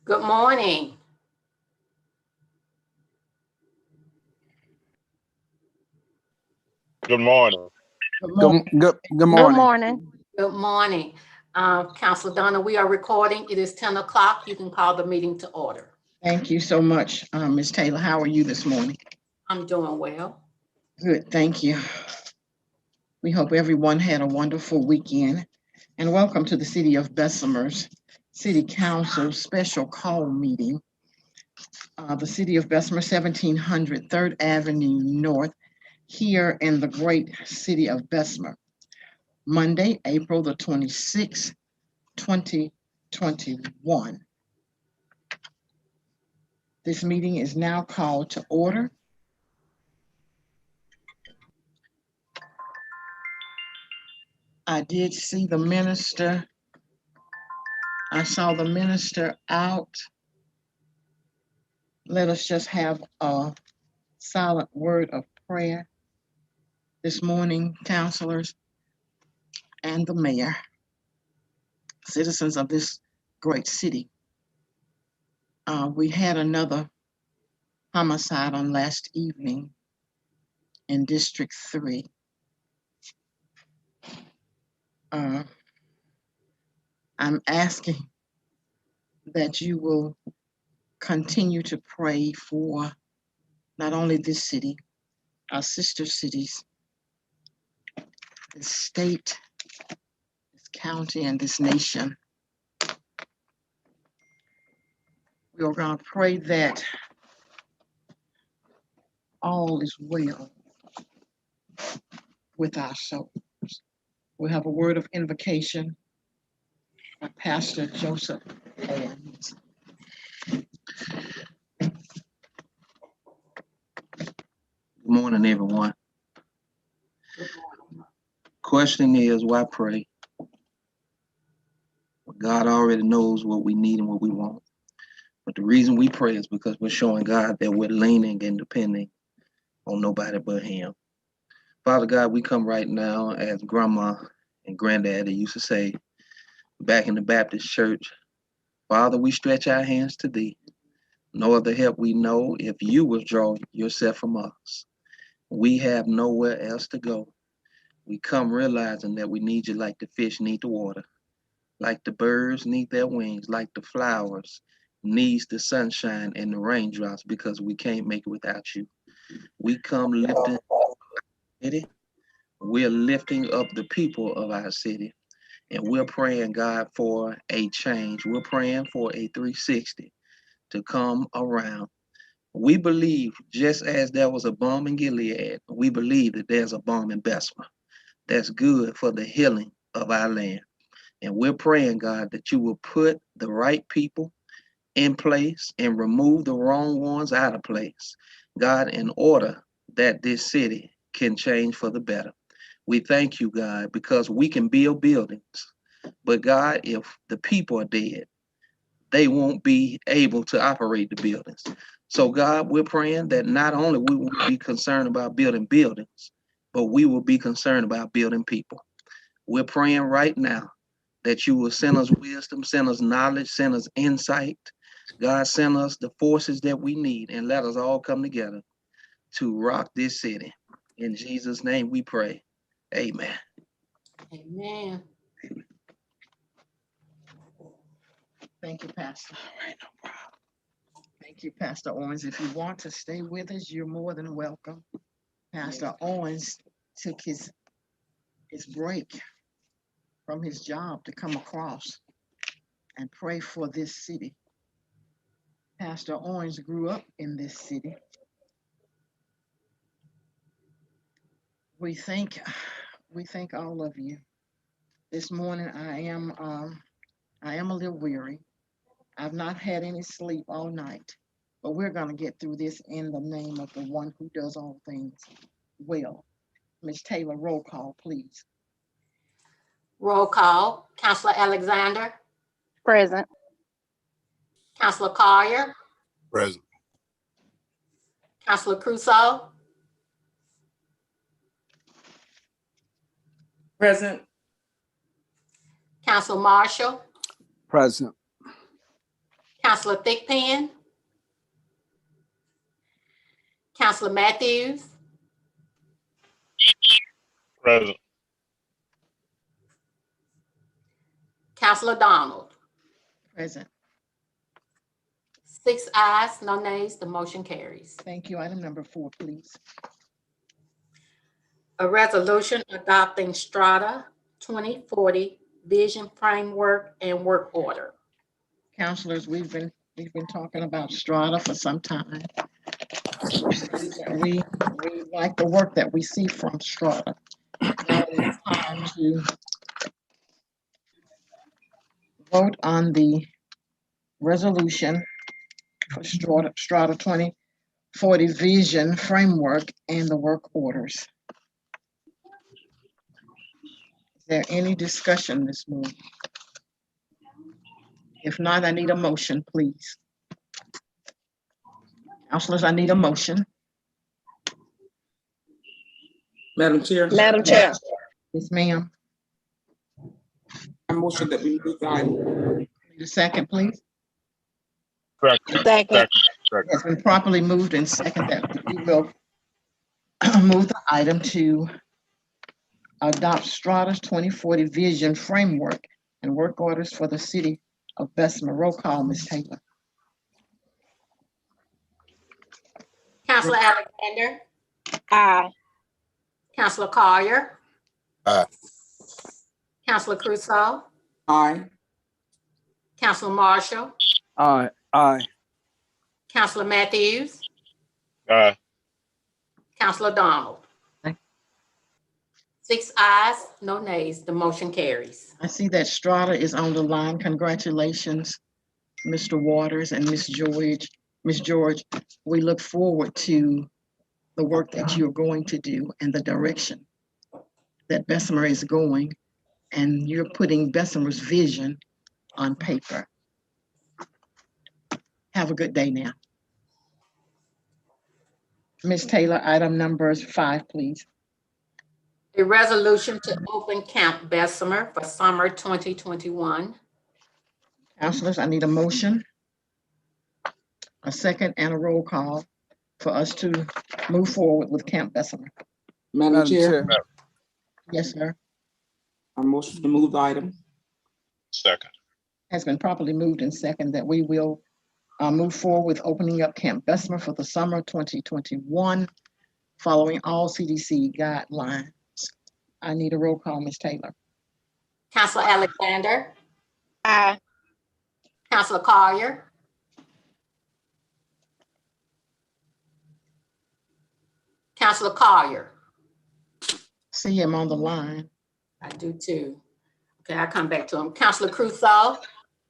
Good morning. Good morning. Good Good, morning. good Good morning. morning. Good morning. Councilor Donna, we are recording. It is 10 o'clock. You can call the meeting to order. Thank you so much, Ms. Taylor. How are you this morning? I'm doing well. Good, thank you. We hope everyone had a wonderful weekend. And welcome to the City of Bessemer's City Council Special Call Meeting. The City of Bessemer, 1700 3rd Avenue North, here in the great city of Bessemer. Monday, April the 26th, 2021. This meeting is now called to order. I did see the minister. I saw the minister out. Let us just have a silent word of prayer this morning, counselors and the mayor, citizens of this great city. We had another homicide on last evening in District 3. I'm asking that you will continue to pray for not only this city, our sister cities, this state, this county, and this nation. We are going to pray that all is well with our souls. We'll have a word of invocation by Pastor Joseph Owens. Good morning, everyone. Good morning. Question is, why pray? Well, God already knows what we need and what we want. But the reason we pray is because we're showing God that we're leaning and depending on nobody but Him. Father God, we come right now, as Grandma and Granddaddy used to say back in the Baptist church. Father, we stretch our hands to Thee. No other help we know if You withdraw Yourself from us. We have nowhere else to go. We come realizing that we need You like the fish need the water, like the birds need their wings, like the flowers needs the sunshine and the raindrops, because we can't make it without You. We come lifting city. We're lifting up the people of our city, and we're praying, God, for a change. We're praying for a 360 to come around. We believe, just as there was a bomb in Gilead, we believe that there's a bomb in Bessemer that's good for the healing of our land. And we're praying, God, that You will put the right people in place and remove the wrong ones out of place, God, in order that this city can change for the better. We thank You, God, because we can build buildings, but God, if the people are dead, they won't be able to operate the buildings. So God, we're praying that not only we will be concerned about building buildings, but we will be concerned about building people. We're praying right now that You will send us wisdom, send us knowledge, send us insight. God, send us the forces that we need, and let us all come together to rock this city. In Jesus' name we pray. Amen. Amen. Thank you, Pastor. All right, no problem. Thank you, Pastor Owens. If you want to stay with us, you're more than welcome. Pastor Owens took his break from his job to come across and pray for this city. Pastor Owens grew up in this city. We thank all of you. This morning I am a little weary. I've not had any sleep all night, but we're going to get through this in the name of the one who does all things well. Ms. Taylor, roll call, please. Roll call. Counselor Alexander, Present. Counselor Collier, Present. Counselor Crusoe, Present. Counselor Marshall, Present. Counselor Thigpen, Counselor Matthews, Present. Counselor Donald. Present. 6 ayes, no nays, the motion carries. Thank you. Item number 4, please. A resolution adopting Strata 2040 Vision Framework and Work Order. Counselors, we've been talking about Strata for some time. We like the work that we see from Strata. Now it's time to vote on the resolution for Strata 2040 Vision Framework and the work orders. Is there any discussion this morning? If not, I need a motion, please. Counselors, I need a motion. Madam Chair, Madam Chair. Yes, ma'am. I motion that we move the item. Need a second, please. Second. Second. It's been properly moved and seconded that we will move the item to adopt Strata's 2040 Vision Framework and work orders for the city of Bessemer. Roll call, Ms. Taylor. Counselor Alexander, Aye. Counselor Collier, Aye. Counselor Crusoe, Aye. Counselor Marshall, Aye. Aye. Counselor Matthews, Aye. Counselor Donald. Aye. 6 ayes, no nays, the motion carries. I see that Strata is on the line. Congratulations, Mr. Waters and Ms. George. Ms. George, we look forward to the work that you're going to do and the direction that Bessemer is going, and you're putting Bessemer's vision on paper. Have a good day now. Ms. Taylor, item number 5, please. A resolution to open Camp Bessemer for summer 2021. Councilors, I need a motion, a second, and a roll call for us to move forward with Camp Bessemer. Madam Chair, Yes, sir. I motion to move the item. Second. Has been properly moved and second that we will move forward with opening up Camp Bessemer for the summer 2021, following all CDC guidelines. I need a roll call, Ms. Taylor. Counselor Alexander, Aye. Counselor Collier, Counselor Collier. See him on the line. I do too. Okay, I'll come back to him. Counselor Crusoe,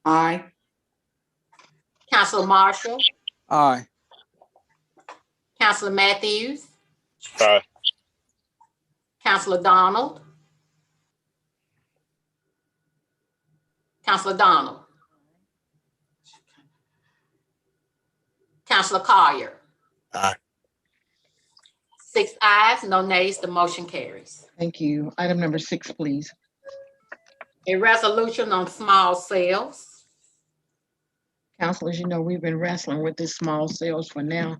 Aye. Counselor Marshall, Aye. Counselor Matthews, Aye. Counselor Donald, Counselor Donald, Counselor Collier. Aye. 6 ayes, no nays, the motion carries. Thank you. Item number 6, please. A resolution on small sales. Councilors, you know, we've been wrestling with this small sales for now,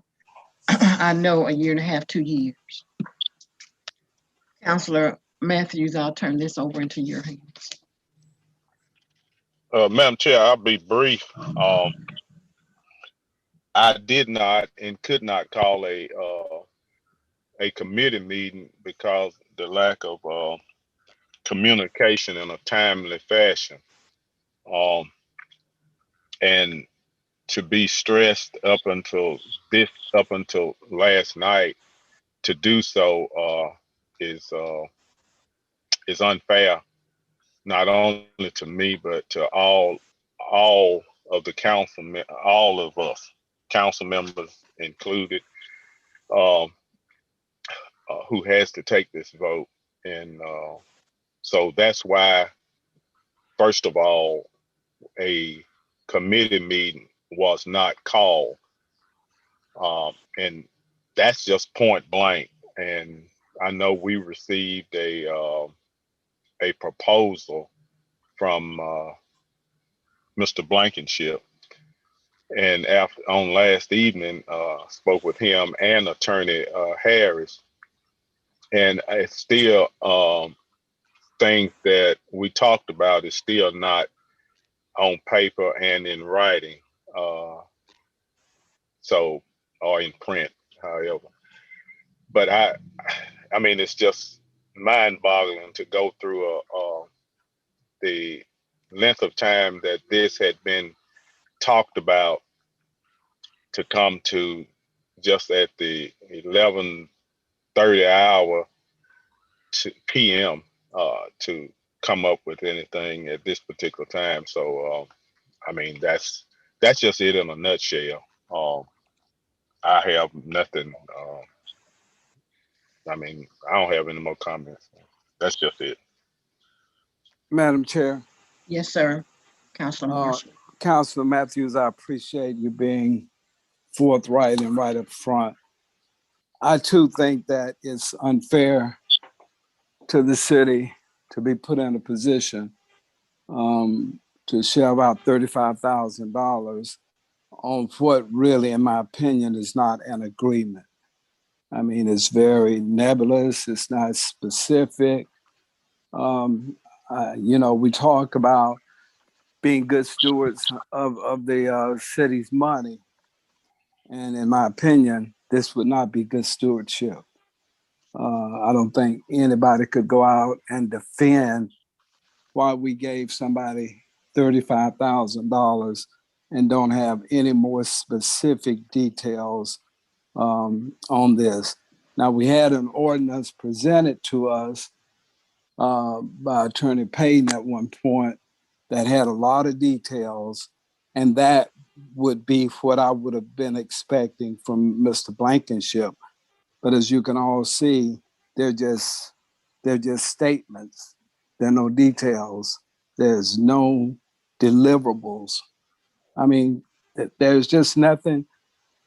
I know, 1.5 years, 2 years. Counselor Matthews, I'll turn this over into your hands. Madam Chair, I'll be brief. I did not and could not call a committee meeting because the lack of communication in a timely fashion. And to be stressed up until last night to do so is unfair, not only to me but to all of the council, all of us, council members included, um, who has to take this vote. And so that's why, first of all, a committee meeting was not called. And that's just point blank. And I know we received a proposal from Mr. Blankenship, and after on last evening, spoke with him and Attorney Harris, and it's still things that we talked about is still not on paper and in writing, so or in print, however. But I mean, it's just mind-boggling to go through the length of time that this had been talked about to come to just at the 11:30 hour to p.m. To come up with anything at this particular time. So I mean, that's just it in a nutshell. I have nothing. I mean, I don't have any more comments. That's just it. Madam Chair, Yes, sir. Councilor Marshall. Councilor Matthews, I appreciate you being forthright and right up front. I too think that it's unfair to the city to be put in a position to shell out $35,000 on what really, in my opinion, is not an agreement. I mean, it's very nebulous. It's not specific. We talk about being good stewards of the city's money. And in my opinion, this would not be good stewardship. I don't think anybody could go out and defend why we gave somebody $35,000 and don't have any more specific details on this. Now, we had an ordinance presented to us by Attorney Payton at one point that had a lot of details, and that would be what I would have been expecting from Mr. Blankenship. But as you can all see, they're just statements. There are no details. There's no deliverables. I mean, there's just nothing,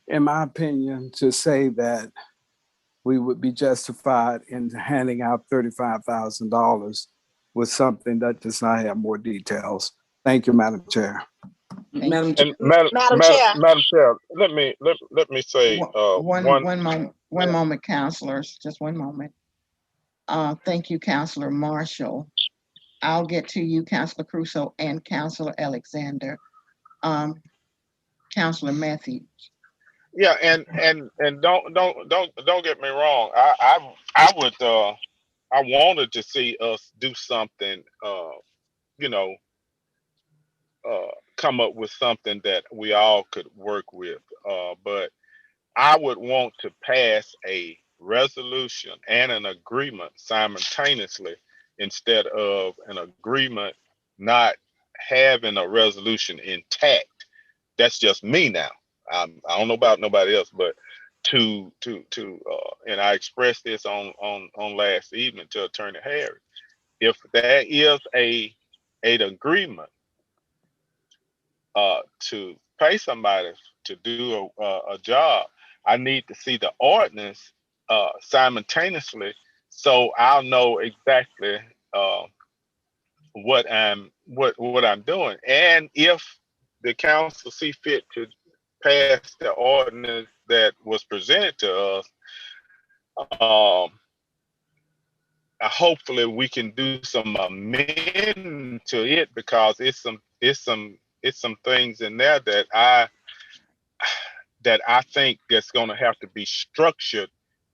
in my opinion, to say that we would be justified in handing out $35,000 with something that does not have more details. Thank you, Madam Chair. Madam Chair. And Madam Chair. Chair, let me say One moment, counselors, just one moment. Thank you, Councilor Marshall. I'll get to you, Councilor Crusoe and Councilor Alexander. Councilor Matthews. Yeah, and don't get me wrong. I would I wanted to see us do something, come up with something that we all could work with. But I would want to pass a resolution and an agreement simultaneously instead of an agreement not having a resolution intact. That's just me now. I don't know about nobody else, but and I expressed this on last evening to Attorney Harris. If there is an agreement to pay somebody to do a job, I need to see the ordinance simultaneously, so I'll know exactly what I'm doing. And if the council see fit to pass the ordinance that was presented to us, hopefully we can do some amendment to it, because it's some things in there that I think that's going to have to be structured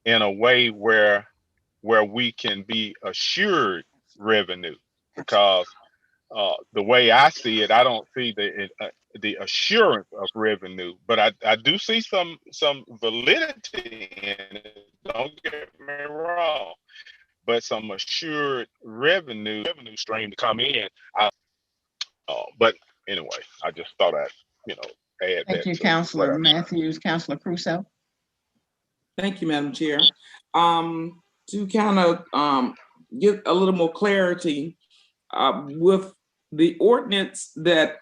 in a way where we can be assured revenue, because the way I see it, I don't see the assurance of revenue, but I do see some validity in it. Don't get me wrong, but some assured revenue stream to come in. But anyway, I just thought I'd, add Thank that you, to what Counselor I. Matthews. Counselor Crusoe? Thank you, Madam Chair. To kind of get a little more clarity with the ordinance that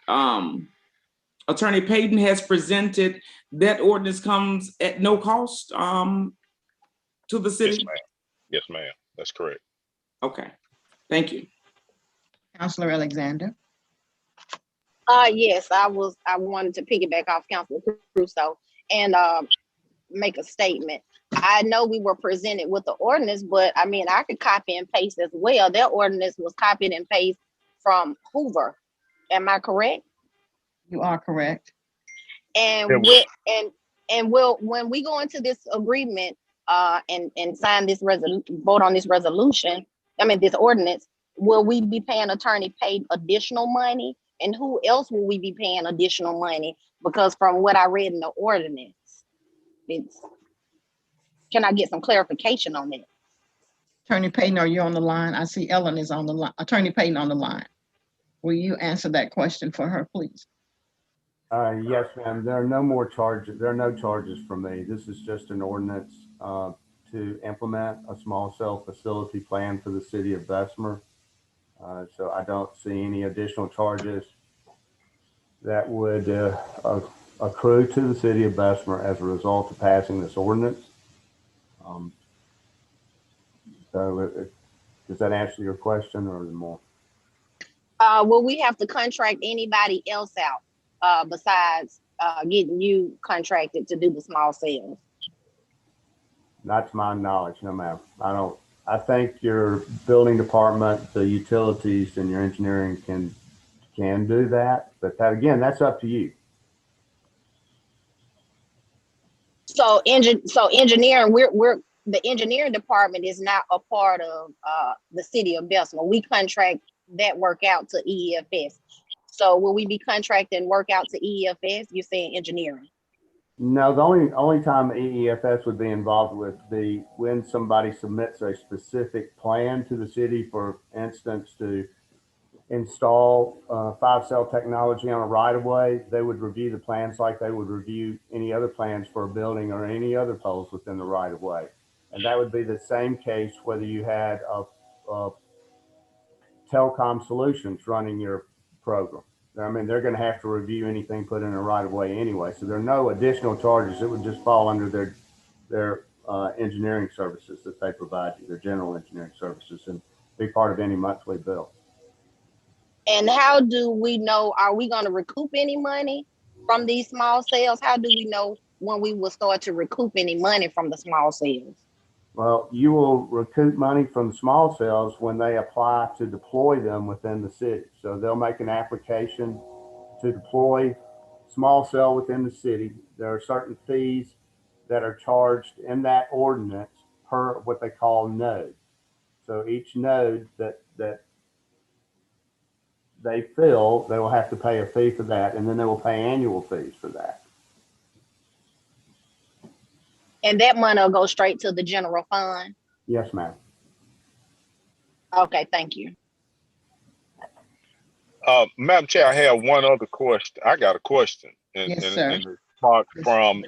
Attorney Payton has presented, that ordinance comes at no cost to the Yes, city? ma'am. Yes, ma'am. That's correct. Okay, thank you. Counselor Alexander? Yes, I wanted to piggyback off Councilor Crusoe and make a statement. I know we were presented with the ordinance, but I mean, I could copy and paste as well. Their ordinance was copied and pasted from Hoover. Am I correct? You are correct. And Yeah, when we go into this agreement and sign this vote on this resolution, I mean this ordinance, will we be paying attorney paid additional money? And who else will we be paying additional money? Because from what I read in the ordinance, can I get some clarification on that? Attorney Payton, are you on the line? I see Ellen is on the line. Attorney Payton on the line. Will you answer that question for her, please? Yes, ma'am. There are no more charges. There are no charges from me. This is just an ordinance to implement a small cell facility plan for the city of Bessemer. So I don't see any additional charges that would accrue to the city of Bessemer as a result of passing this ordinance. Does that answer your question or more? Will we have to contract anybody else out besides getting you contracted to do the small cells? Not to my knowledge, no, ma'am. I think your building department, the utilities, and your engineering can do that, but that again, that's up to you. So engineering, we're the engineering department is not a part of the city of Bessemer. We contract that work out to EEFS. So will we be contracting work out to EEFS? You're saying engineering? No, the only time EEFS would be involved would be when somebody submits a specific plan to the city, for instance, to install 5-cell technology on a right of way. They would review the plans like they would review any other plans for a building or any other poles within the right of way. And that would be the same case whether you had a telecom solutions running your program. I mean, they're going to have to review anything put in a right of way anyway. So there are no additional charges. It would just fall under their engineering services that they provide you, their general engineering services, and be part of any monthly bill. And how do we know, are we going to recoup any money from these small cells? How do we know when we will start to recoup any money from the small cells? Well, you will recoup money from small cells when they apply to deploy them within the city. So they'll make an application to deploy small cell within the city. There are certain fees that are charged in that ordinance per what they call node. So each node that they fill, they will have to pay a fee for that, and then they will pay annual fees for that. And that money will go straight to the general fund? Yes, ma'am. Okay, thank you. Madam Chair, I have one other question. I got a question. Yes, sir. And part from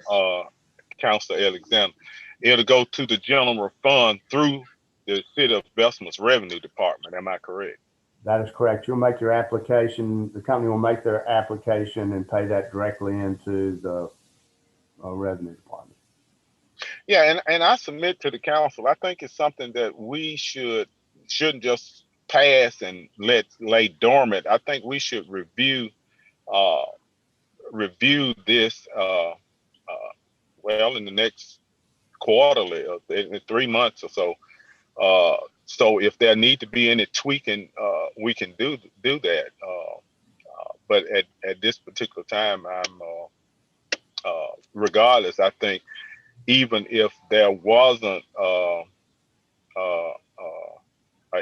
Councilor Alexander. It'll go to the general fund through the city of Bessemer's revenue department. Am I correct? That is correct. You'll make your application. The company will make their application and pay that directly into the revenue department. Yeah, and I submit to the council. I think it's something that we shouldn't just pass and lay dormant. I think we should review this well in the next quarterly or in 3 months or so. So if there need to be any tweaking, we can do that. But at this particular time, I'm regardless. I think even if there wasn't an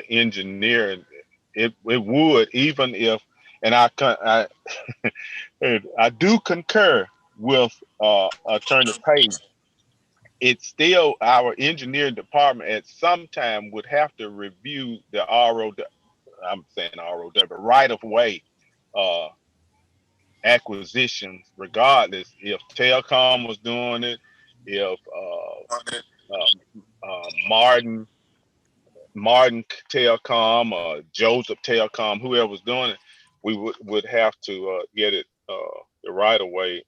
engineer, it would, even if, and I I do concur with Attorney Payton. It's still our engineering department at some time would have to review the right of way acquisitions, regardless if Telcom was doing it, if Martin Telecom or Joseph Telecom, whoever was doing it, we would have to get it the right of way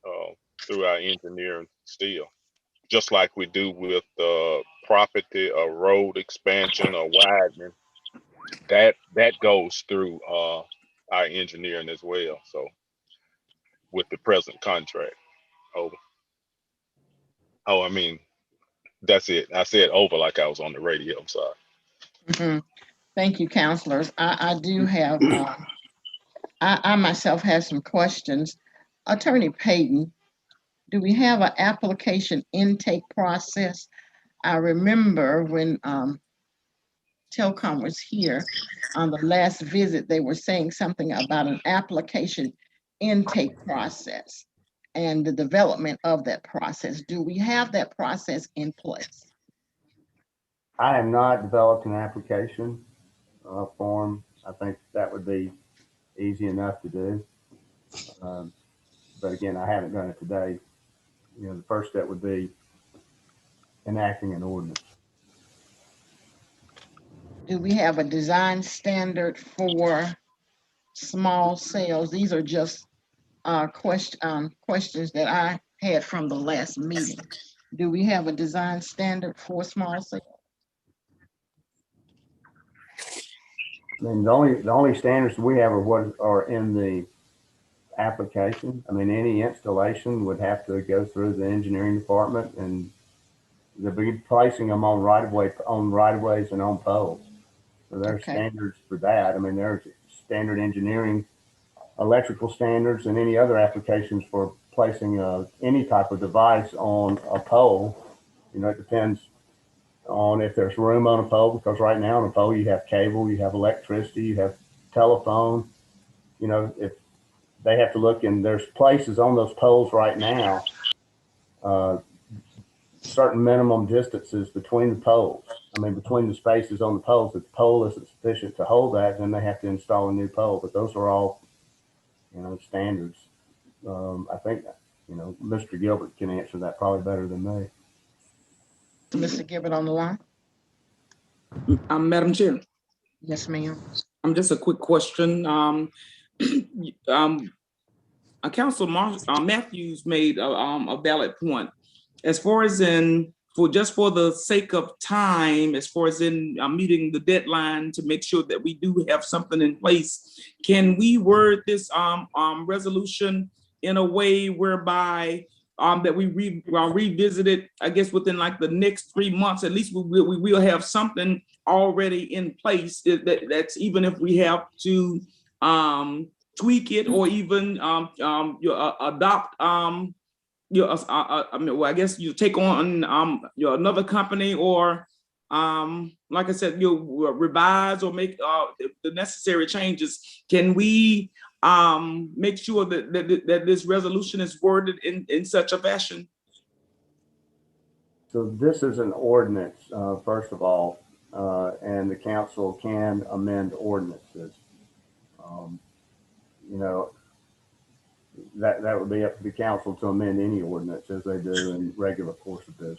through our engineering still, just like we do with property or road expansion or widening. That goes through our engineering as well. So with the present contract, over. Oh, I mean, that's it. I said over like I was on the radio. I'm sorry. Mhm. Thank you, counselors. I do have, I myself have some questions. Attorney Payton, do we have an application intake process? I remember when Telcom was here on the last visit, they were saying something about an application intake process and the development of that process. Do we have that process in place? I have not developed an application form. I think that would be easy enough to do. But again, I haven't done it today. You know, the first step would be enacting an ordinance. Do we have a design standard for small cells? These are just questions that I had from the last meeting. Do we have a design standard for small cells? I mean, the only standards we have are what are in the application. I mean, any installation would have to go through the engineering department, and they'll be placing them on right-of-ways and on poles. So there's Okay. standards for that. I mean, there's standard engineering, electrical standards, and any other applications for placing any type of device on a pole. You know, it depends on if there's room on a pole, because right now on a pole you have cable, you have electricity, you have telephone. You know, if they have to look, and there's places on those poles right now, certain minimum distances between the poles. I mean, between the spaces on the poles, if the pole isn't sufficient to hold that, then they have to install a new pole. But those are all, you know, standards. I think, you know, Mr. Gilbert can answer that probably better than me. Mr. Gilbert on the line? Madam Chair, Yes, ma'am. just a quick question. Council Matthews made a valid point. As far as for the sake of time, as far as in meeting the deadline to make sure that we do have something in place, can we word this resolution in a way whereby that we revisit it, I guess, within like the next 3 months? At least we will have something already in place that's even if we have to tweak it or even adopt I mean, well, I guess you take on another company, or like I said, you revise or make the necessary changes. Can we make sure that this resolution is worded in such a fashion? So this is an ordinance, first of all, and the council can amend ordinances. You know, that would be up to the council to amend any ordinance as they do in regular course of business.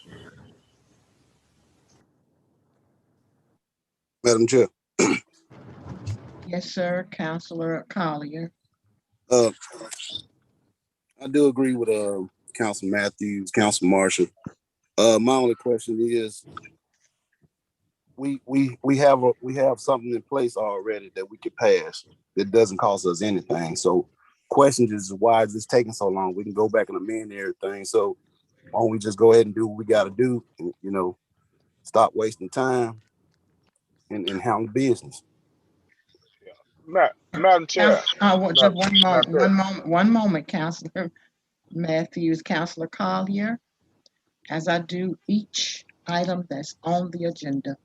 Madam Chair. Yes, sir, Councilor Collier. I do agree with Council Matthews, Council Marshall. My only question is, we have something in place already that we could pass that doesn't cost us anything. So, question is, why is this taking so long? We can go back and amend everything. So, why don't we just go ahead and do what we got to do, and, you know, stop wasting time and handle business. Madam Chair. Just one moment, Councilor Matthews, Councilor Collier. As I do each item that's on the agenda,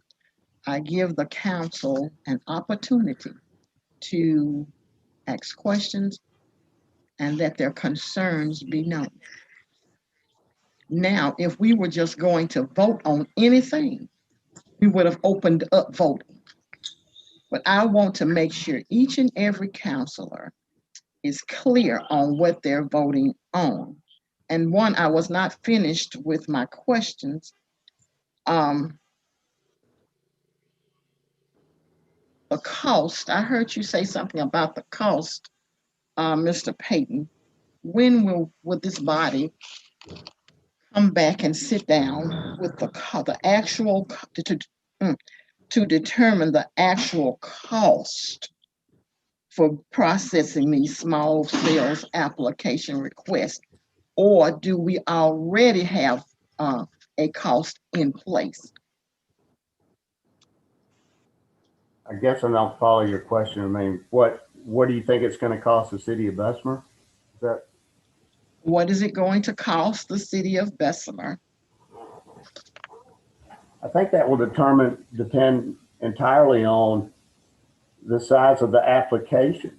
I give the council an opportunity to ask questions and let their concerns be known. Now, if we were just going to vote on anything, we would have opened up voting. But I want to make sure each and every counselor is clear on what they're voting on. And one, I was not finished with my questions. The cost, I heard you say something about the cost, Mr. Payton. When will this body come back and sit down with the actual to determine the actual cost for processing these small sales application requests? Or do we already have a cost in place? I guess I don't follow your question. I mean, what do you think it's going to cost the city of Bessemer? Is that What is it going to cost the city of Bessemer? I think that will depend entirely on the size of the application.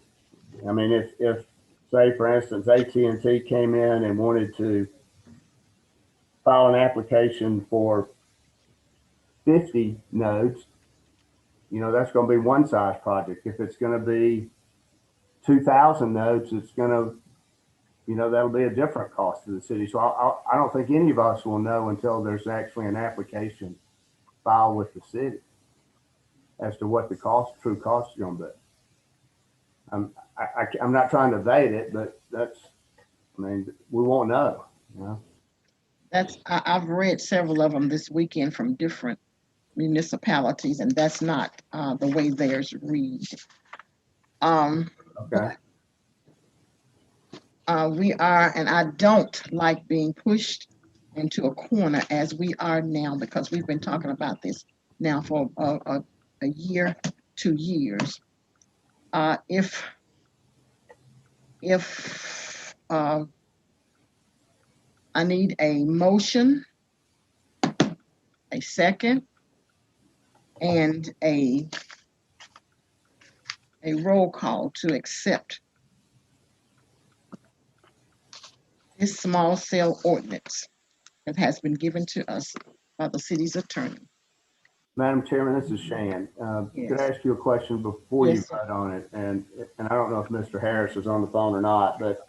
I mean, if say for instance AT&T came in and wanted to file an application for 50 nodes, that's going to be one size project. If it's going to be 2,000 nodes, it's going to, that'll be a different cost to the city. So I don't think any of us will know until there's actually an application filed with the city as to what the true cost is going to be. I'm not trying to evade it, but we won't know. I've read several of them this weekend from different municipalities, and that's not the way theirs read. Okay. We are, and I don't like being pushed into a corner as we are now, because we've been talking about this now for a year, 2 years. If I need a motion, a second, and a roll call to accept this small cell ordinance that has been given to us by the city's attorney. Madam Chairman, this is Shan. Yes. Could I ask you a question before you Yes, vote on it? And I don't know if Mr. Harris is on the phone or not, but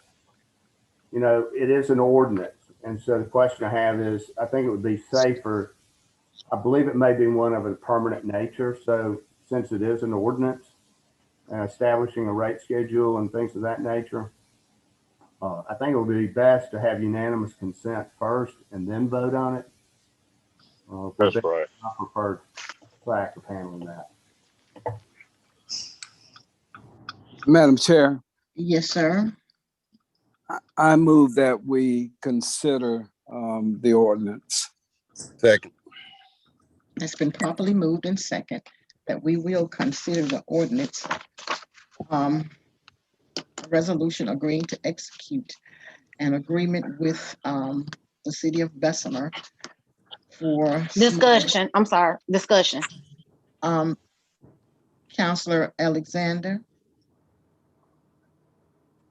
it is an ordinance. And so the question I have is, I think it would be safer. I believe it may be one of a permanent nature. So since it is an ordinance, establishing a rate schedule and things of that nature, I think it would be best to have unanimous consent first and then vote on it. That's right. I prefer track of handling that. Madam Chair, Yes, sir. I move that we consider the ordinance. Second. It's been properly moved and second that we will consider the ordinance, a resolution agreeing to execute an agreement with the city of Bessemer for Discussion. I'm sorry. Discussion. Councilor Alexander.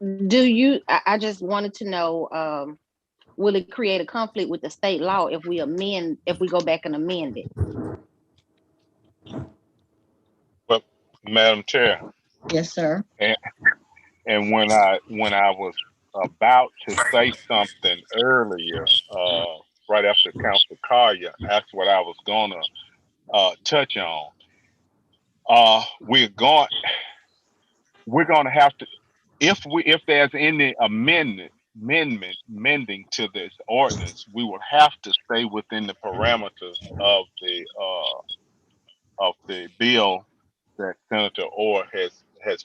I just wanted to know, will it create a conflict with the state law if we go back and amend it? But Madam Chair, Yes, sir. and when I was about to say something earlier, right after Council Collier, that's what I was gonna touch on. We're gonna have to, if there's any mending to this ordinance, we will have to stay within the parameters of the bill that Senator Orr has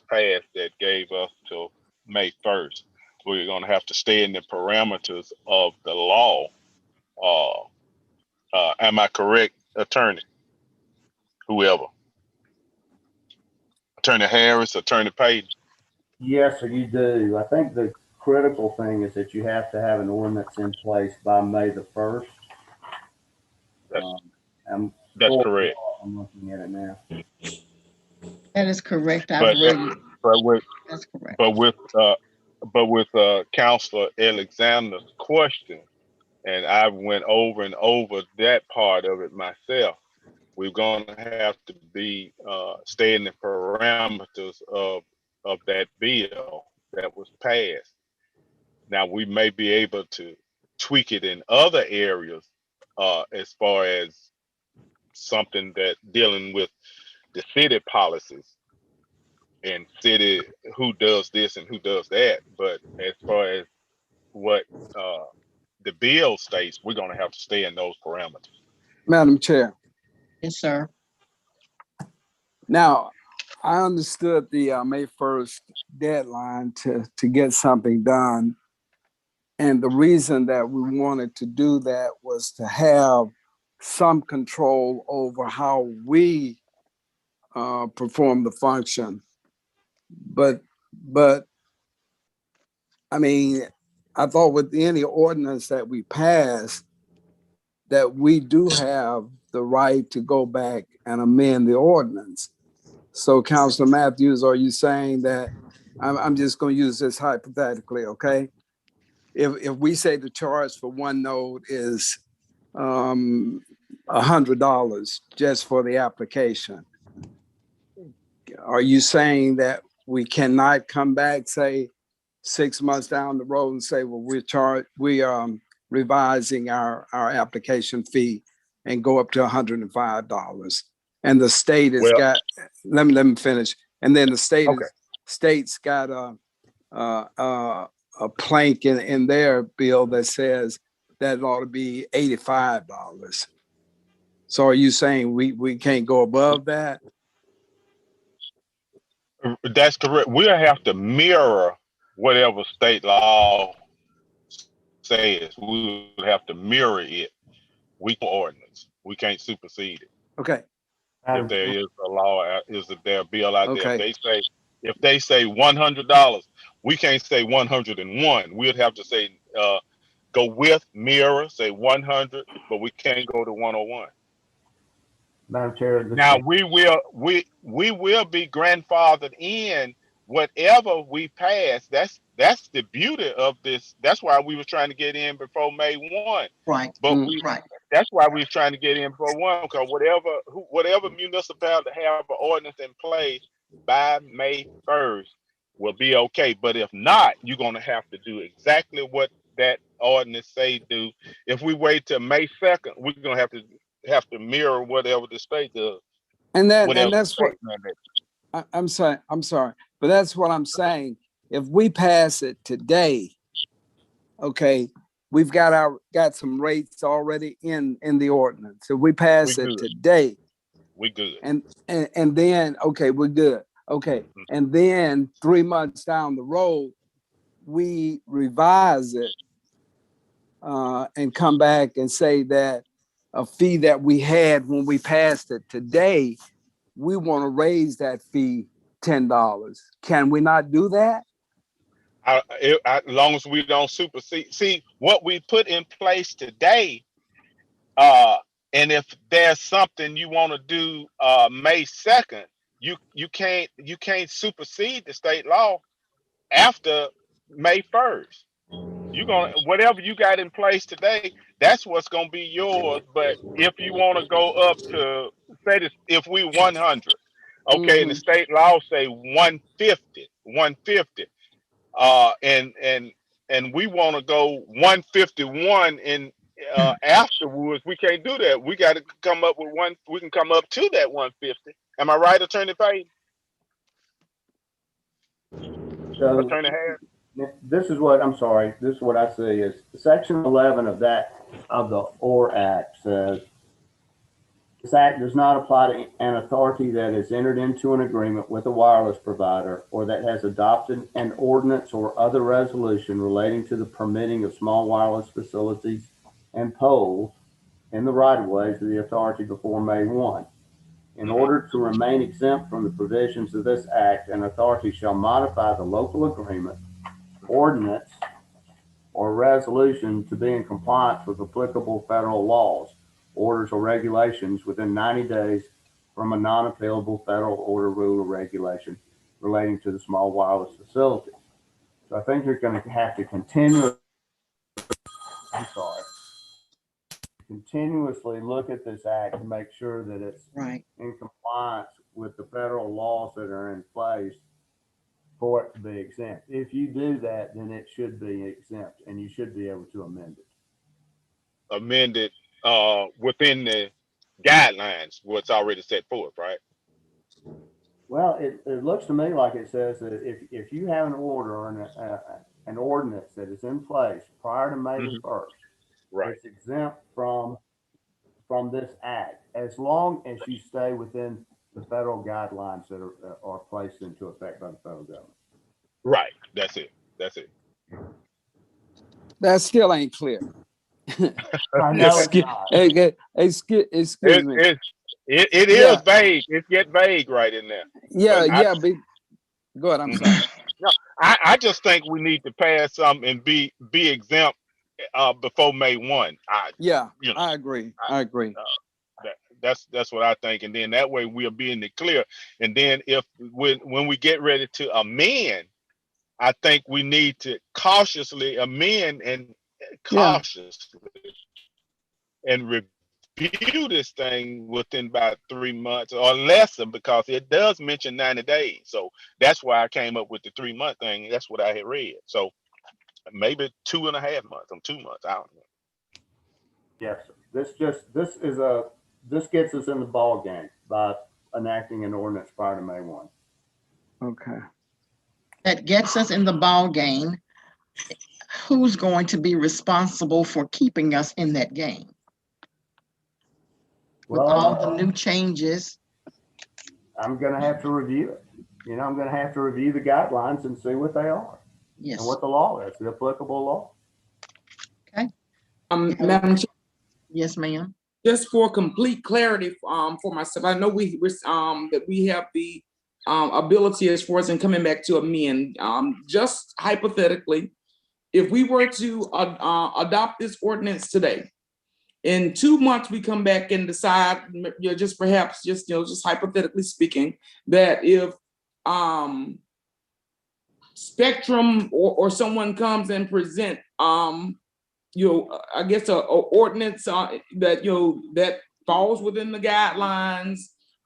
passed that gave us till May 1st. We're going to have to stay in the parameters of the law. Am I correct, Attorney? Whoever. Attorney Harris, Attorney Payton? Yes, sir, you do. I think the critical thing is that you have to have an ordinance in place by May the 1st. That's correct. I'm looking at it now. That is correct. I've But read it. That's correct. But with Councilor Alexander's question, and I went over and over that part of it myself, we're going to have to be stay in the parameters of that bill. that was passed. Now we may be able to tweak it in other areas, as far as something that dealing with the city policies and city who does this and who does that. But as far as what uh, the bill states, we're going to have to stay in those parameters. Madam Chair. Yes, sir. Now, I understood the May 1st deadline to get something done. And the reason that we wanted to do that was to have some control over how we perform the function. But I mean, I thought with any ordinance that we pass, that we do have the right to go back and amend the ordinance. So Councilor Matthews, are you saying that, I'm just gonna use this hypothetically, okay? If we say the charge for one node is $100 just for the application, are you saying that we cannot come back, say, 6 months down the road and say, well, we revising our application fee and go up to $105? And the state has Well, got, let me finish. And then the okay. state's got a plank in their bill that says that it ought to be $85. So are you saying we can't go above that? That's correct. We'll have to mirror whatever state law says. We will have to mirror it. We ordinance. We can't supersede it. Okay. If there is a law, is there a bill out there? Okay. If they say $100, we can't say 101. We'd have to say go with mirror, say 100, but we can't go to 101. Madam Chair, Now we will be grandfathered in whatever we pass. That's the beauty of this. That's why we were trying to get in before May 1. Right. But Right. that's why we were trying to get in before 1, because whatever municipality have an ordinance in place by May 1st will be okay. But if not, you're gonna have to do exactly what that ordinance say do. If we wait till May 2nd, we're gonna have to mirror whatever the state does. And Whatever that's the what state mandates. I'm sorry, but that's what I'm saying. If we pass it today, okay, we've got some rates already in the ordinance. If we pass it today, we good. And then, okay, we're good. Okay, and then 3 months down the road, we revise it and come back and say that a fee that we had when we passed it today, we want to raise that fee $10. Can we not do that? As long as we don't supersede. See what we put in place today. And if there's something you want to do May 2nd, you can't supersede the state law after May 1st. You're gonna whatever you got in place today, that's what's gonna be yours. But if you want to go up to say this, if we 100, okay, and the state law say 150, and we want to go 151 in afterwards, we can't do that. We got to come up with one. We can come up to that 150. Am I right, Attorney Payne? So Attorney Harris? this is what I see is Section 11 of the OR Act says, this act does not apply to an authority that has entered into an agreement with a wireless provider or that has adopted an ordinance or other resolution relating to the permitting of small wireless facilities and poles in the right-of-ways of the authority before May 1. In order to remain exempt from the provisions of this act, an authority shall modify the local agreement, ordinance, or resolution to be in compliance with applicable federal laws, orders, or regulations within 90 days from a non-appealable federal order, rule, or regulation relating to the small wireless facilities. So I think you're going to have to continuously look at this act to make sure that it's Right. in compliance with the federal laws that are in place for it to be exempt. If you do that, then it should be exempt and you should be able to amend it. Amended within the guidelines, what's already set forth, right? Well, it looks to me like it says that if you have an order or an ordinance that is in place prior to May the 1st, Right. it's exempt from this act, as long as you stay within the federal guidelines that are placed into effect by the federal government. Right. That's it. That's it. That still ain't clear. I know it's not. Excuse me. It Yeah. is vague. It's get vague right in there. But go ahead. I'm sorry. No, I just think we need to pass something and be exempt before May 1. I agree. That's what I think, and then that way we'll be in the clear. And then when we get ready to amend, I think we need to cautiously amend and review this thing within about 3 months or less, because it does mention 90 days. So that's why I came up with the 3 month thing. That's what I had read. So maybe 2.5 months or 2 months. I don't know. Yes, this gets us in the ball game by enacting an ordinance prior to May 1. Okay. That gets us in the ball game. Who's going to be responsible for keeping us in that game? With all the new changes. I'm going to have to review it. I'm going to have to review the guidelines and see what they are. Yes. And what the law is, the applicable law. Okay. Madam Chair, yes, ma'am. Just for complete clarity for myself, I know that we have the ability as far as in coming back to amend. Just hypothetically, if we were to adopt this ordinance today, in 2 months we come back and decide, just hypothetically speaking, that if Spectrum or someone comes and present I guess a ordinance that falls within the guidelines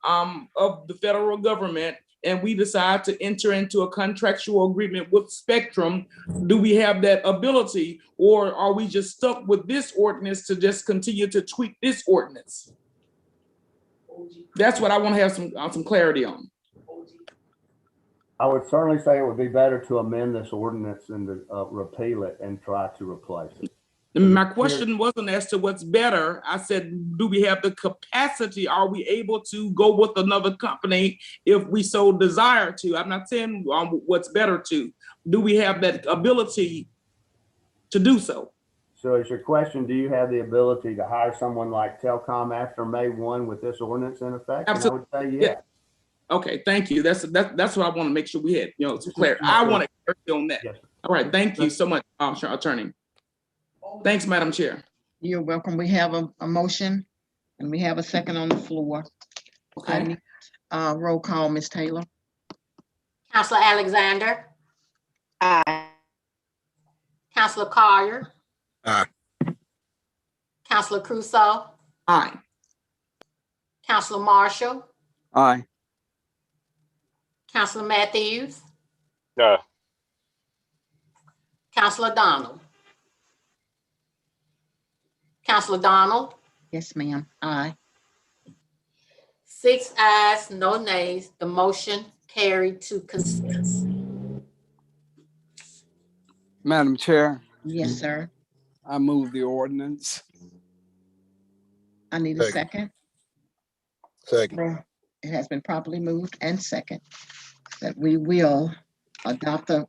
of the federal government, and we decide to enter into a contractual agreement with Spectrum, do we have that ability, or are we just stuck with this ordinance to just continue to tweak this ordinance? That's what I want to have some clarity on. I would certainly say it would be better to amend this ordinance and to repeal it and try to replace it. My question wasn't as to what's better. I said, do we have the capacity? Are we able to go with another company if we so desire to? I'm not saying what's better to. Do we have that ability to do so? So is your question, do you have the ability to hire someone like Telcom after May 1 with this ordinance in effect? Absolutely. And I would say yes. Yeah. Okay, thank you. That's what I want to make sure we had, some clarity. I want to clarity on that. Yes. All right, thank you so much, Attorney. Thanks, Madam Chair. You're welcome. We have a motion and we have a second on the floor. Okay. I need roll call, Ms. Taylor. Counselor Alexander, Aye. Counselor Collier, Aye. Counselor Crusoe, Aye. Counselor Marshall, Aye. Counselor Matthews, No. Counselor Donald. Counselor Donald, Yes, ma'am. Aye. 6 ayes, no nays. The motion carried to consent. Madam Chair, Yes, sir. I move the ordinance. I need a second. Second. It has been properly moved and second that we will adopt the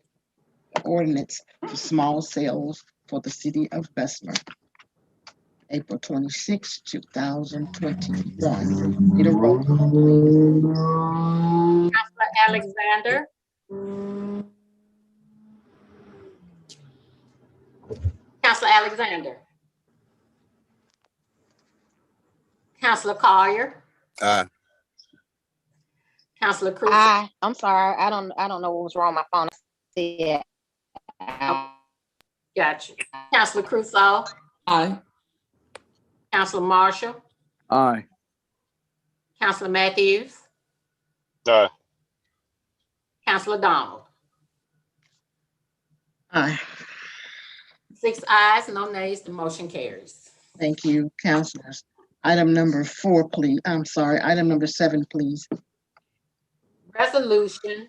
ordinance for small sales for the city of Bessemer. April 26, 2021. Need a roll call, please. Counselor Alexander, Counselor Alexander, Counselor Collier, Aye. Counselor Crusoe. Aye. I'm sorry. I don't know what was wrong with my phone. Yeah. Got you. Counselor Crusoe, Aye. Counselor Marshall, Aye. Counselor Matthews, No. Counselor Donald. Aye. 6 ayes, no nays, the motion carries. Thank you, councilors. Item number 4, please. I'm sorry, item number 7, please. Resolution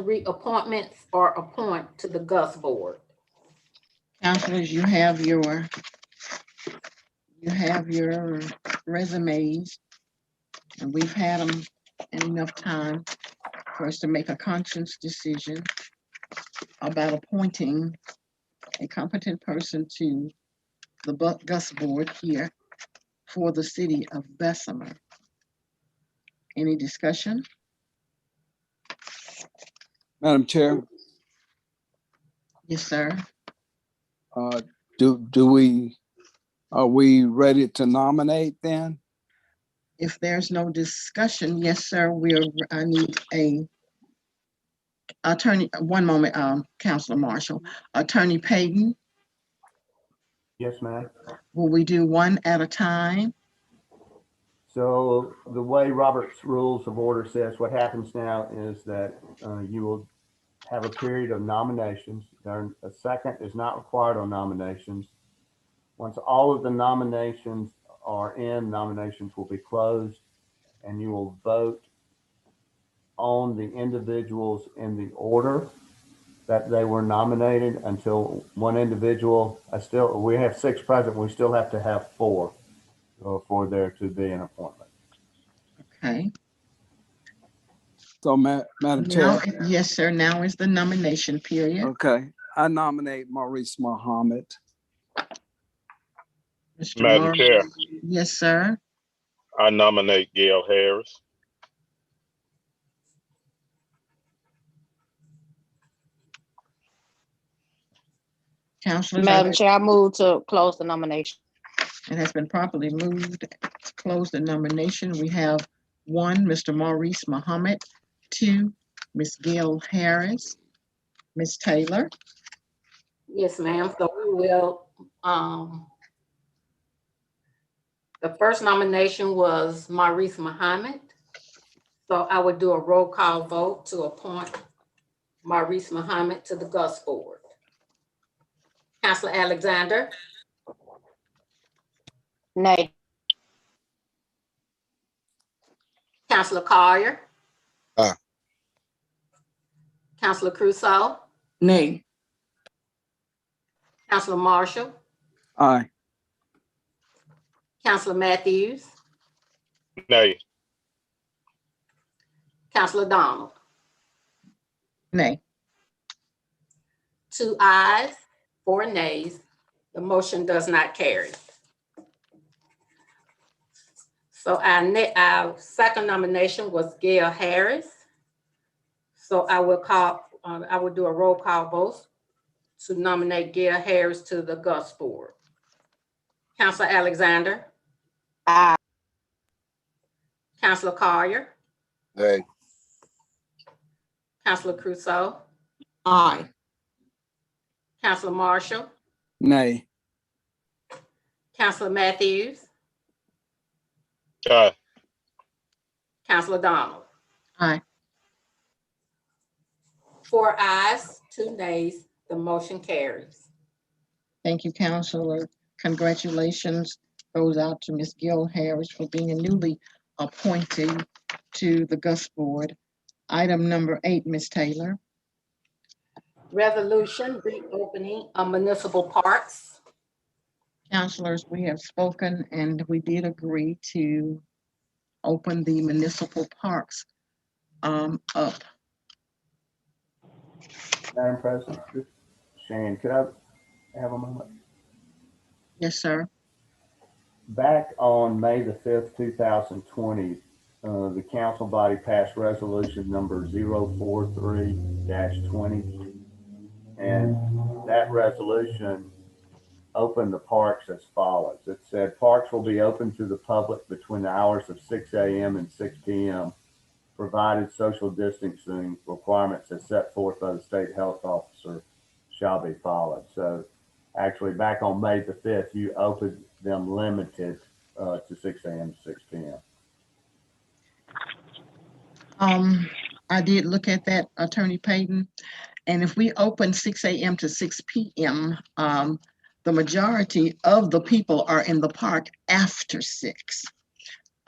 reappointments or appoint to the GUS board. Councilors, you have your resumes, and we've had them in enough time for us to make a conscious decision about appointing a competent person to the GUS board here for the city of Bessemer. Any discussion? Madam Chair, Yes, sir. are we ready to nominate then? If there's no discussion, yes, sir, I need a attorney, one moment, Councilor Marshall. Attorney Payton, Yes, ma'am. will we do one at a time? So the way Robert's Rules of Order says, what happens now is that you will have a period of nominations. A second is not required on nominations. Once all of the nominations are in, nominations will be closed, and you will vote on the individuals in the order that they were nominated until one individual, we have 6 present, we still have to have 4 for there to be an appointment. Okay. So, Madam Now, Chair. yes, sir, now is the nomination period. Okay, I nominate Maurice Muhammad. Mr. Madam Morris? Chair, Yes, sir. I nominate Gail Harris. Councilors, Madam Chair, I move to close the nomination. it has been properly moved to close the nomination. We have 1, Mr. Maurice Muhammad, 2, Ms. Gail Harris, Ms. Taylor. Yes, ma'am. So we will, the first nomination was Maurice Muhammad. So I would do a roll call vote to appoint Maurice Muhammad to the GUS board. Councilor Alexander, Nay. Councilor Collier. Aye. Councilor Crusoe, Nay. Councilor Marshall, Aye. Councilor Matthews, Nay. Councilor Donald. Nay. 2 ayes, 4 nays. The motion does not carry. So our second nomination was Gail Harris. So I will do a roll call vote to nominate Gail Harris to the GUS board. Councilor Alexander. Aye. Councilor Collier. Nay. Councilor Crusoe. Aye. Councilor Marshall. Nay. Councilor Matthews. Aye. Councilor Donald. Aye. 4 ayes, 2 nays. The motion carries. Thank you, Councilor. Congratulations goes out to Ms. Gail Harris for being newly appointed to the GUS board. Item number 8, Ms. Taylor. Resolution reopening of municipal parks. Councilors, we have spoken and we did agree to open the municipal parks up. Madam President, Shane, could I have a moment? Yes, sir. Back on May the 5th, 2020, the council body passed resolution number 043-20. And that resolution opened the parks as follows. It said parks will be open to the public between the hours of 6 a.m. and 6 p.m. provided social distancing requirements as set forth by the state health officer shall be followed. So actually back on May the 5th, you opened them limited to 6 a.m. to 6 p.m. I did look at that, Attorney Payton. And if we open 6 a.m. to 6 p.m., the majority of the people are in the park after 6.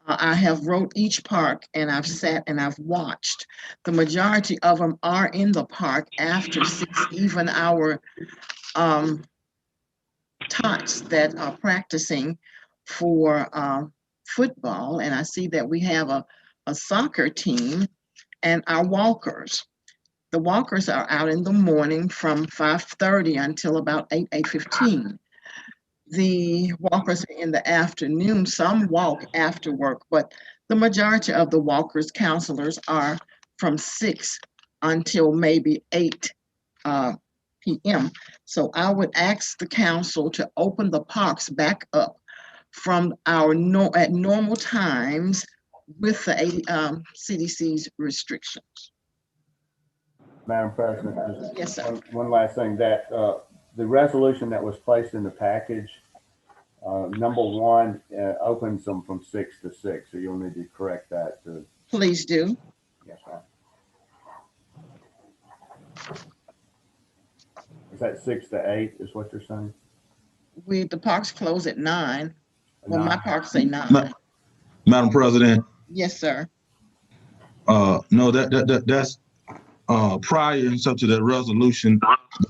I have wrote each park and I've sat and I've watched. The majority of them are in the park after 6, even our tots that are practicing for football. And I see that we have a soccer team and our walkers. The walkers are out in the morning from 5:30 until about 8:15. The walkers are in the afternoon. Some walk after work, but the majority of the walkers, counselors, are from 6 until maybe 8 p.m. So I would ask the council to open the parks back up from our at normal times with the CDC's restrictions. Madam President, just Yes, sir. one last thing, that the resolution that was placed in the package, number 1 opens them from 6 to 6, so you'll need to correct that. Please do. Yes, ma'am. Is that 6 to 8 is what you're saying? The parks close at 9. Well, my 9. parks say 9. Madam President, Yes, sir. no, that's prior and stuff to that resolution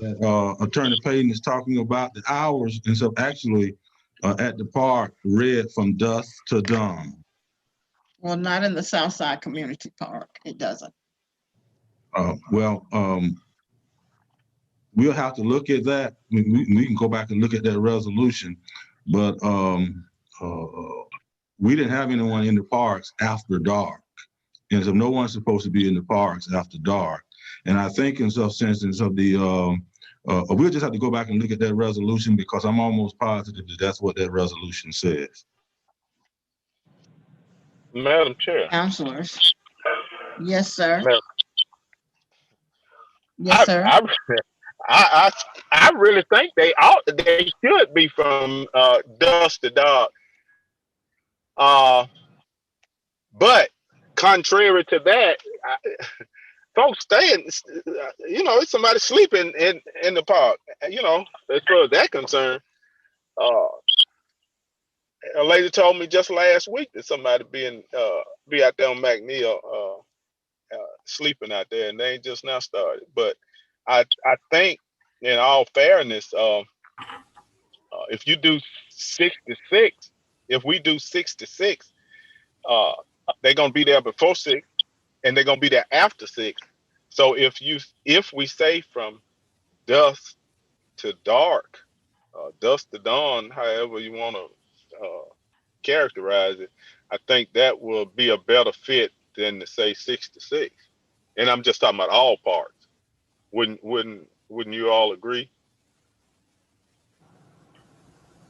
that Attorney Payton is talking about. The hours and stuff actually at the park read from dusk to dawn. Well, not in the Southside Community Park. It doesn't. We'll have to look at that. We can go back and look at that resolution, but we didn't have anyone in the parks after dark. And so no one's supposed to be in the parks after dark. And I think in some sense, of the, we'll just have to go back and look at that resolution, because I'm almost positive that that's what that resolution says. Madam Chair. Counselors. Yes, sir. Madam, Yes, sir. I really think they should be from dusk to dark. But contrary to that, folks staying, it's somebody sleeping in the park, as far as that concerned. A lady told me just last week that somebody be out there on McNeil sleeping out there, and they ain't just now started. But I think, in all fairness, if you do 6 to 6, if we do 6 to 6, they're gonna be there before 6, and they're gonna be there after 6. So if we say from dusk to dark, dusk to dawn, however you want to characterize it, I think that will be a better fit than to say 6 to 6. And I'm just talking about all parts. Wouldn't you all agree?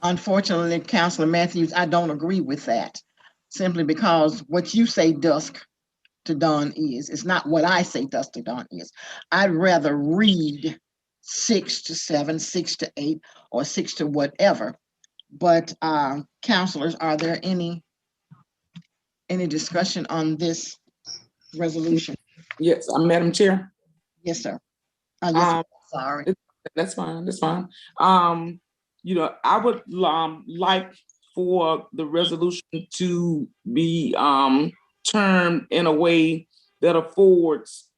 Unfortunately, Councilor Matthews, I don't agree with that, simply because what you say dusk to dawn is not what I say dusk to dawn is. I'd rather read 6 to 7, 6 to 8, or 6 to whatever. But counselors, are there any discussion on this resolution? Yes, Madam Chair. Yes, sir. Yes, sorry. That's fine. That's fine. I would like for the resolution to be termed in a way that affords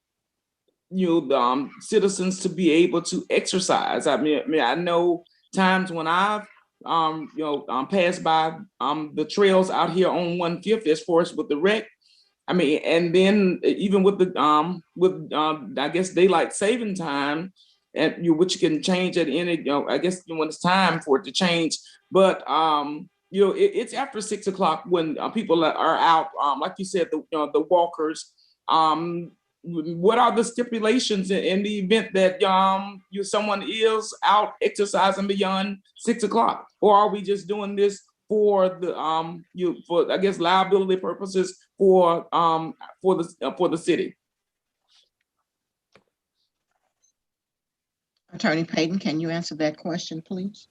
the citizens to be able to exercise. I mean, I know times when I've passed by the trails out here on 1/5 as far as with the rec. I mean, and then even with the I guess daylight saving time, and which can change at any, I guess when it's time for it to change. But it's after 6 o'clock when people are out. Like you said, the walkers. What are the stipulations in the event that someone is out exercising beyond 6 o'clock, or are we just doing this for the for, I guess, liability purposes for the city? Attorney Payton, can you answer that question, please?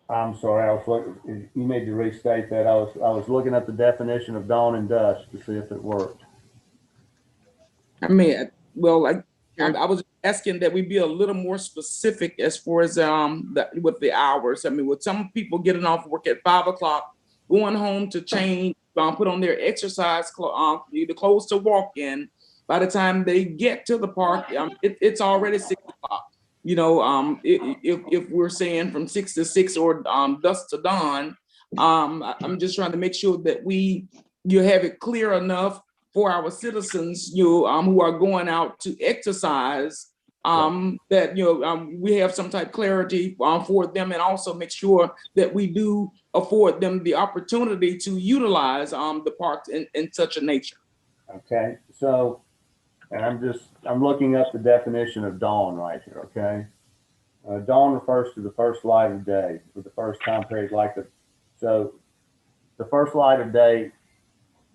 I'm sorry, I was looking, you need to restate that. I was looking at the definition of dawn and dusk to see if it worked. I mean, well, I was asking that we be a little more specific as far as with the hours. I mean, with some people getting off work at 5 o'clock, going home to change, put on their exercise the clothes to walk in. By the time they get to the park, it's already 6 o'clock. You know, if we're saying from 6 to 6 or dusk to dawn, I'm just trying to make sure that you have it clear enough for our citizens, who are going out to exercise, that we have some type of clarity for them, and also make sure that we do afford them the opportunity to utilize the parks in such a nature. Okay, so, and I'm looking up the definition of dawn right here, okay? Dawn refers to the first light of day, for the first time period, so the first light of day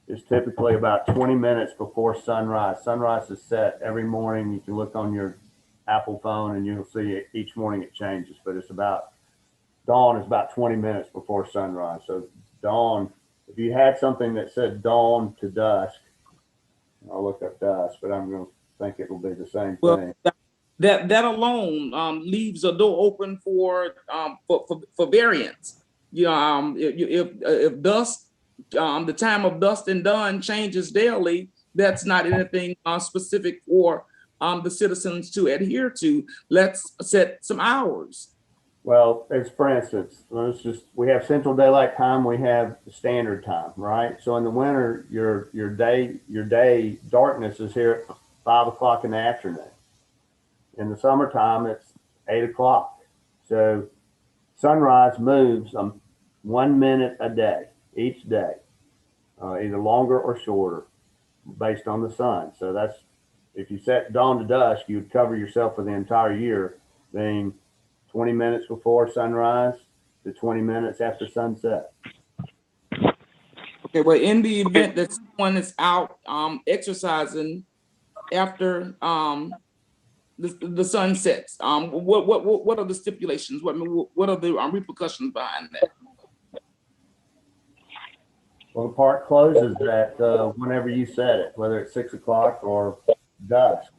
is typically about 20 minutes before sunrise. Sunrise is set every morning. You can look on your Apple phone and you'll see it, each morning it changes, but dawn is about 20 minutes before sunrise. So dawn, if you had something that said dawn to dusk, I'll look up dusk, but I'm going to think it'll be the same thing. That alone leaves a door open for variance. If dusk, the time of dusk and dawn changes daily, that's not anything specific for the citizens to adhere to. Let's set some hours. Well, as for instance, we have Central Daylight Time, we have Standard Time, right? So in the winter, your day darkness is here at 5 o'clock in the afternoon. In the summertime, it's 8 o'clock. So sunrise moves 1 minute a day, each day, either longer or shorter, based on the sun. So that's, if you set dawn to dusk, you would cover yourself for the entire year, being 20 minutes before sunrise to 20 minutes after sunset. Okay, well, in the event that someone is out exercising after the sun sets, what are the stipulations? What are the repercussions behind that? Well, the park closes at whenever you set it, whether it's 6 o'clock or dusk.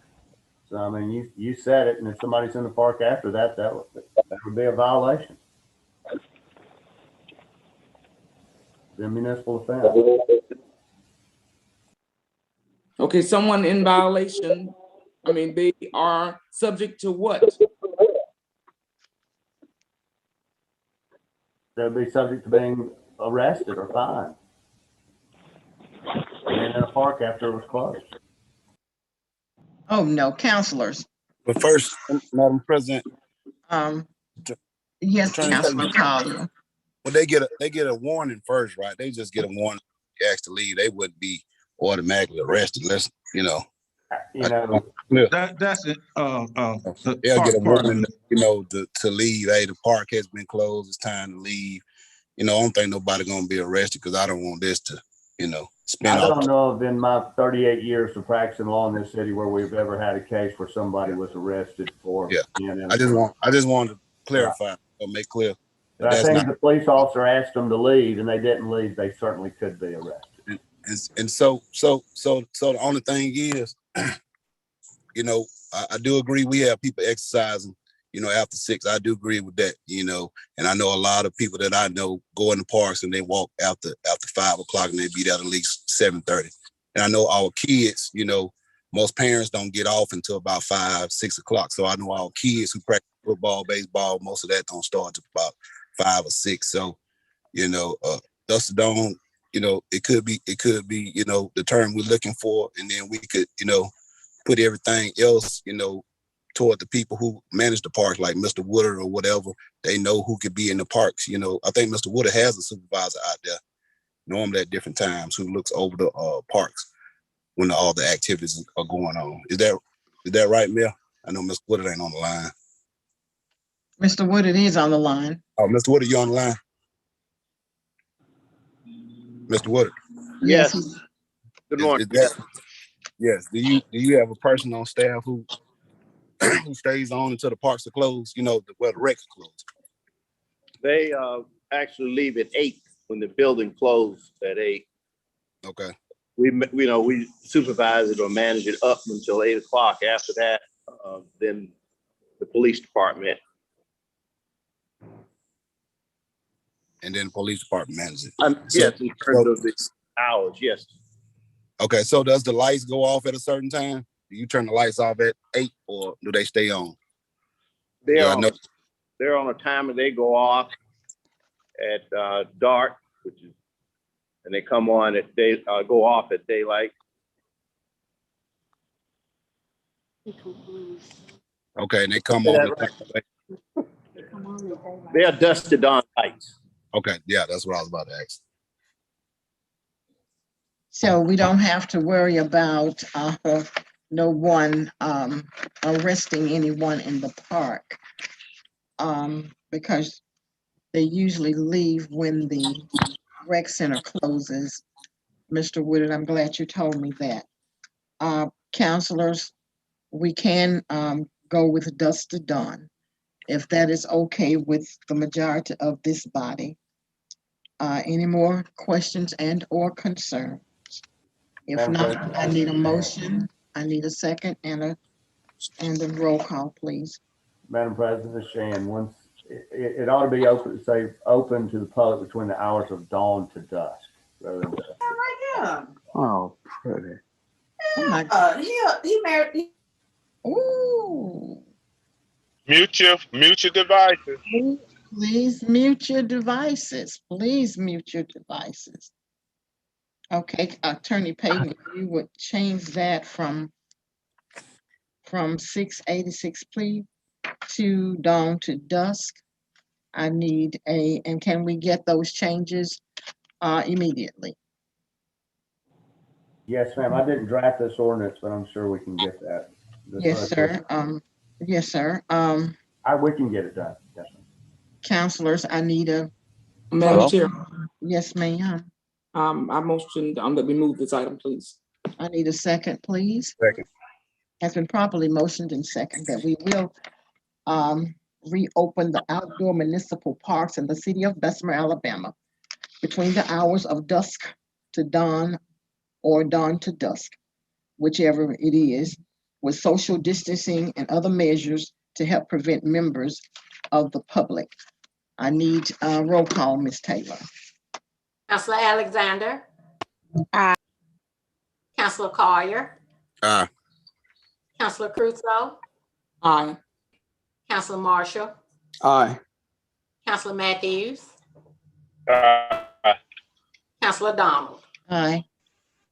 So I mean, you set it, and if somebody's in the park after that, that would be a violation. The municipal offense. Okay, someone in violation, I mean, they are subject to what? They'll be subject to being arrested or fined. And in a park after it was closed. Oh, no, counselors. But first, Madam President. Yes, Councilor Collier. Well, they get a warning first, right? They just get a warning. Asked to leave, they wouldn't be automatically arrested unless, that's it. They'll get a warning, to leave. Hey, the park has been closed. It's time to leave. I don't think nobody gonna be arrested because I don't want this to, spin off. I don't know of in my 38 years of practicing law in this city where we've ever had a case where somebody was arrested for. Yeah, I just wanted to clarify or make clear. But I think the police officer asked them to leave and they didn't leave, they certainly could be arrested. And so the only thing is, I do agree we have people exercising, after 6. I do agree with that, and I know a lot of people that I know go in the parks and they walk after 5 o'clock and they be there at least 7:30. And I know our kids, most parents don't get off until about 5, 6 o'clock. So I know our kids who practice football, baseball, most of that don't start until about 5 or 6. So, dusk to dawn, it could be, the term we're looking for. And then we could, put everything else, toward the people who manage the parks, like Mr. Woodard or whatever. They know who could be in the parks. I think Mr. Woodard has a supervisor out there normally at different times who looks over the parks when all the activities are going on. Is that right, Mayor? I know Mr. Woodard ain't on the line. Mr. Woodard is on the line. Oh, Mr. Woodard, you on the line? Mr. Woodard. Yes. Good morning. Yes. Do you have a person on staff who stays on until the parks are closed? The rec are closed. They actually leave at 8 when the building closed at 8. Okay. We supervise it or manage it up until 8 o'clock. After that, then the police department. And then the police department manages it. Yes, in terms of the hours, yes. Okay, so does the lights go off at a certain time? Do you turn the lights off at 8 or do they stay on? They're Yeah, I on, know. they're on a timer. They go off at dark, and they come on at go off at daylight. Okay, and they come on. They are dusted on lights. Okay, yeah, that's what I was about to ask. So we don't have to worry about no one arresting anyone in the park because they usually leave when the rec center closes. Mr. Woodard, I'm glad you told me that. Counselors, we can go with dusk to dawn if that is okay with the majority of this body. Any more questions and or concerns? If Madam not, President. I need a motion. I need a second and a roll call, please. Madam President, Shan, once it ought to be open, say open to the public between the hours of dawn to dusk. Rather than dusk. Yeah. Oh, pretty. Oh my God. He married. Ooh. Mute your devices. Please mute your devices. Please mute your devices. Okay, Attorney Payton, you would change that from 686, please, to dawn to dusk. I need and can we get those changes immediately? Yes, ma'am. I didn't draft this ordinance, but I'm sure we can get that. Yes, sir. Yes, sir. We can get it done. Definitely. Counselors, I need a. Madam Chair, Yes, ma'am. I motion that we move this item, please. I need a second, please. Second. Has been properly motioned and second that we will reopen the outdoor municipal parks in the city of Bessemer, Alabama, between the hours of dusk to dawn or dawn to dusk, whichever it is, with social distancing and other measures to help prevent members of the public. I need a roll call, Ms. Taylor. Councilor Alexander. Aye. Councilor Collier. Aye. Councilor Crusoe. Aye. Councilor Marshall. Aye. Councilor Matthews. Aye. Councilor Donald. Aye.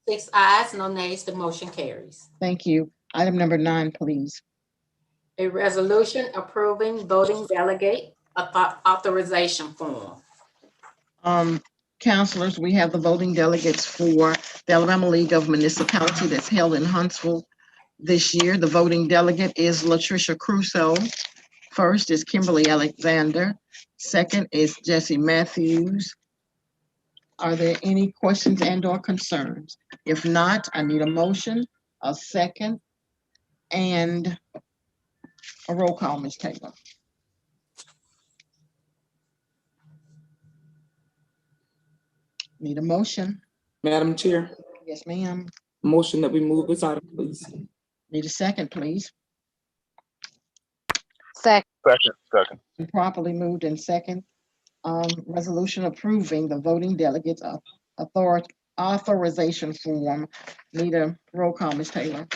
6 ayes, no nays, the motion carries. Thank you. Item number 9, please. A resolution approving voting delegate authorization form. Counselors, we have the voting delegates for the Alabama League of Municipalities that's held in Huntsville this year. The voting delegate is Latricia Crusoe. First is Kimberly Alexander. Second is Jesse Matthews. Are there any questions and or concerns? If not, I need a motion, a second, and a roll call, Ms. Taylor. Need a motion? Madam Chair, Yes, ma'am. motion that we move this item, please. Need a second, please. Second. Second. Properly moved in second. Resolution approving the voting delegates authorization form. Need a roll call, Ms. Taylor.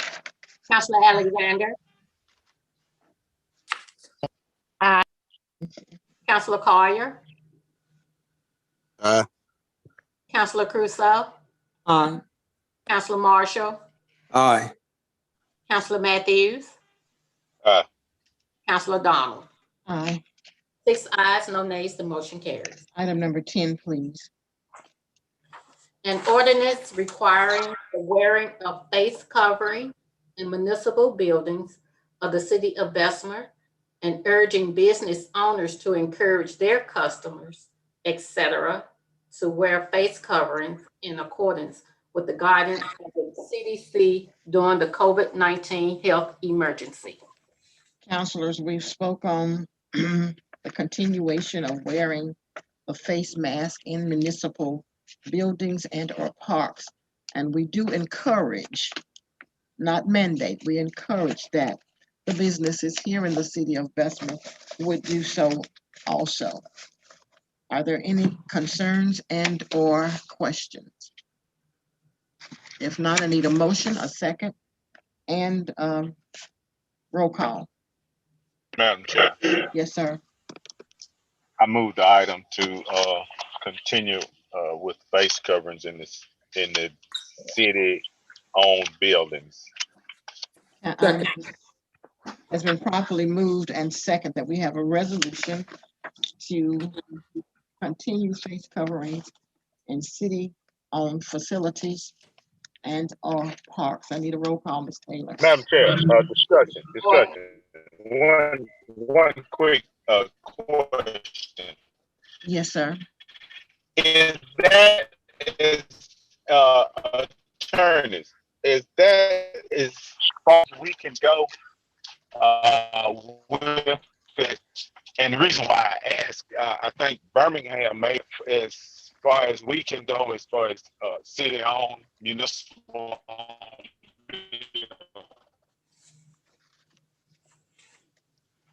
Councilor Alexander. Aye. Councilor Collier. Aye. Councilor Crusoe. Aye. Councilor Marshall. Aye. Councilor Matthews. Aye. Councilor Donald. Aye. 6 ayes, no nays, the motion carries. Item number 10, please. An ordinance requiring the wearing of face covering in municipal buildings of the city of Bessemer and urging business owners to encourage their customers, etc., to wear face coverings in accordance with the guidance of the CDC during the COVID-19 health emergency. Counselors, we've spoke on the continuation of wearing the face mask in municipal buildings and or parks. And we do encourage, not mandate, we encourage that the businesses here in the city of Bessemer would do so also. Are there any concerns and or questions? If not, I need a motion, a second, and roll call. Madam Chair, Yes, sir. I move the item to continue with face coverings in the city-owned buildings. Second. Has been properly moved and second that we have a resolution to continue face coverings in city-owned facilities and or parks. I need a roll call, Ms. Taylor. Madam Chair, discussion. One quick question. Yes, sir. Is attorneys, is far as we can go with it? And the reason why I ask, I think Birmingham may, as far as we can go, as far as city-owned, municipal owned.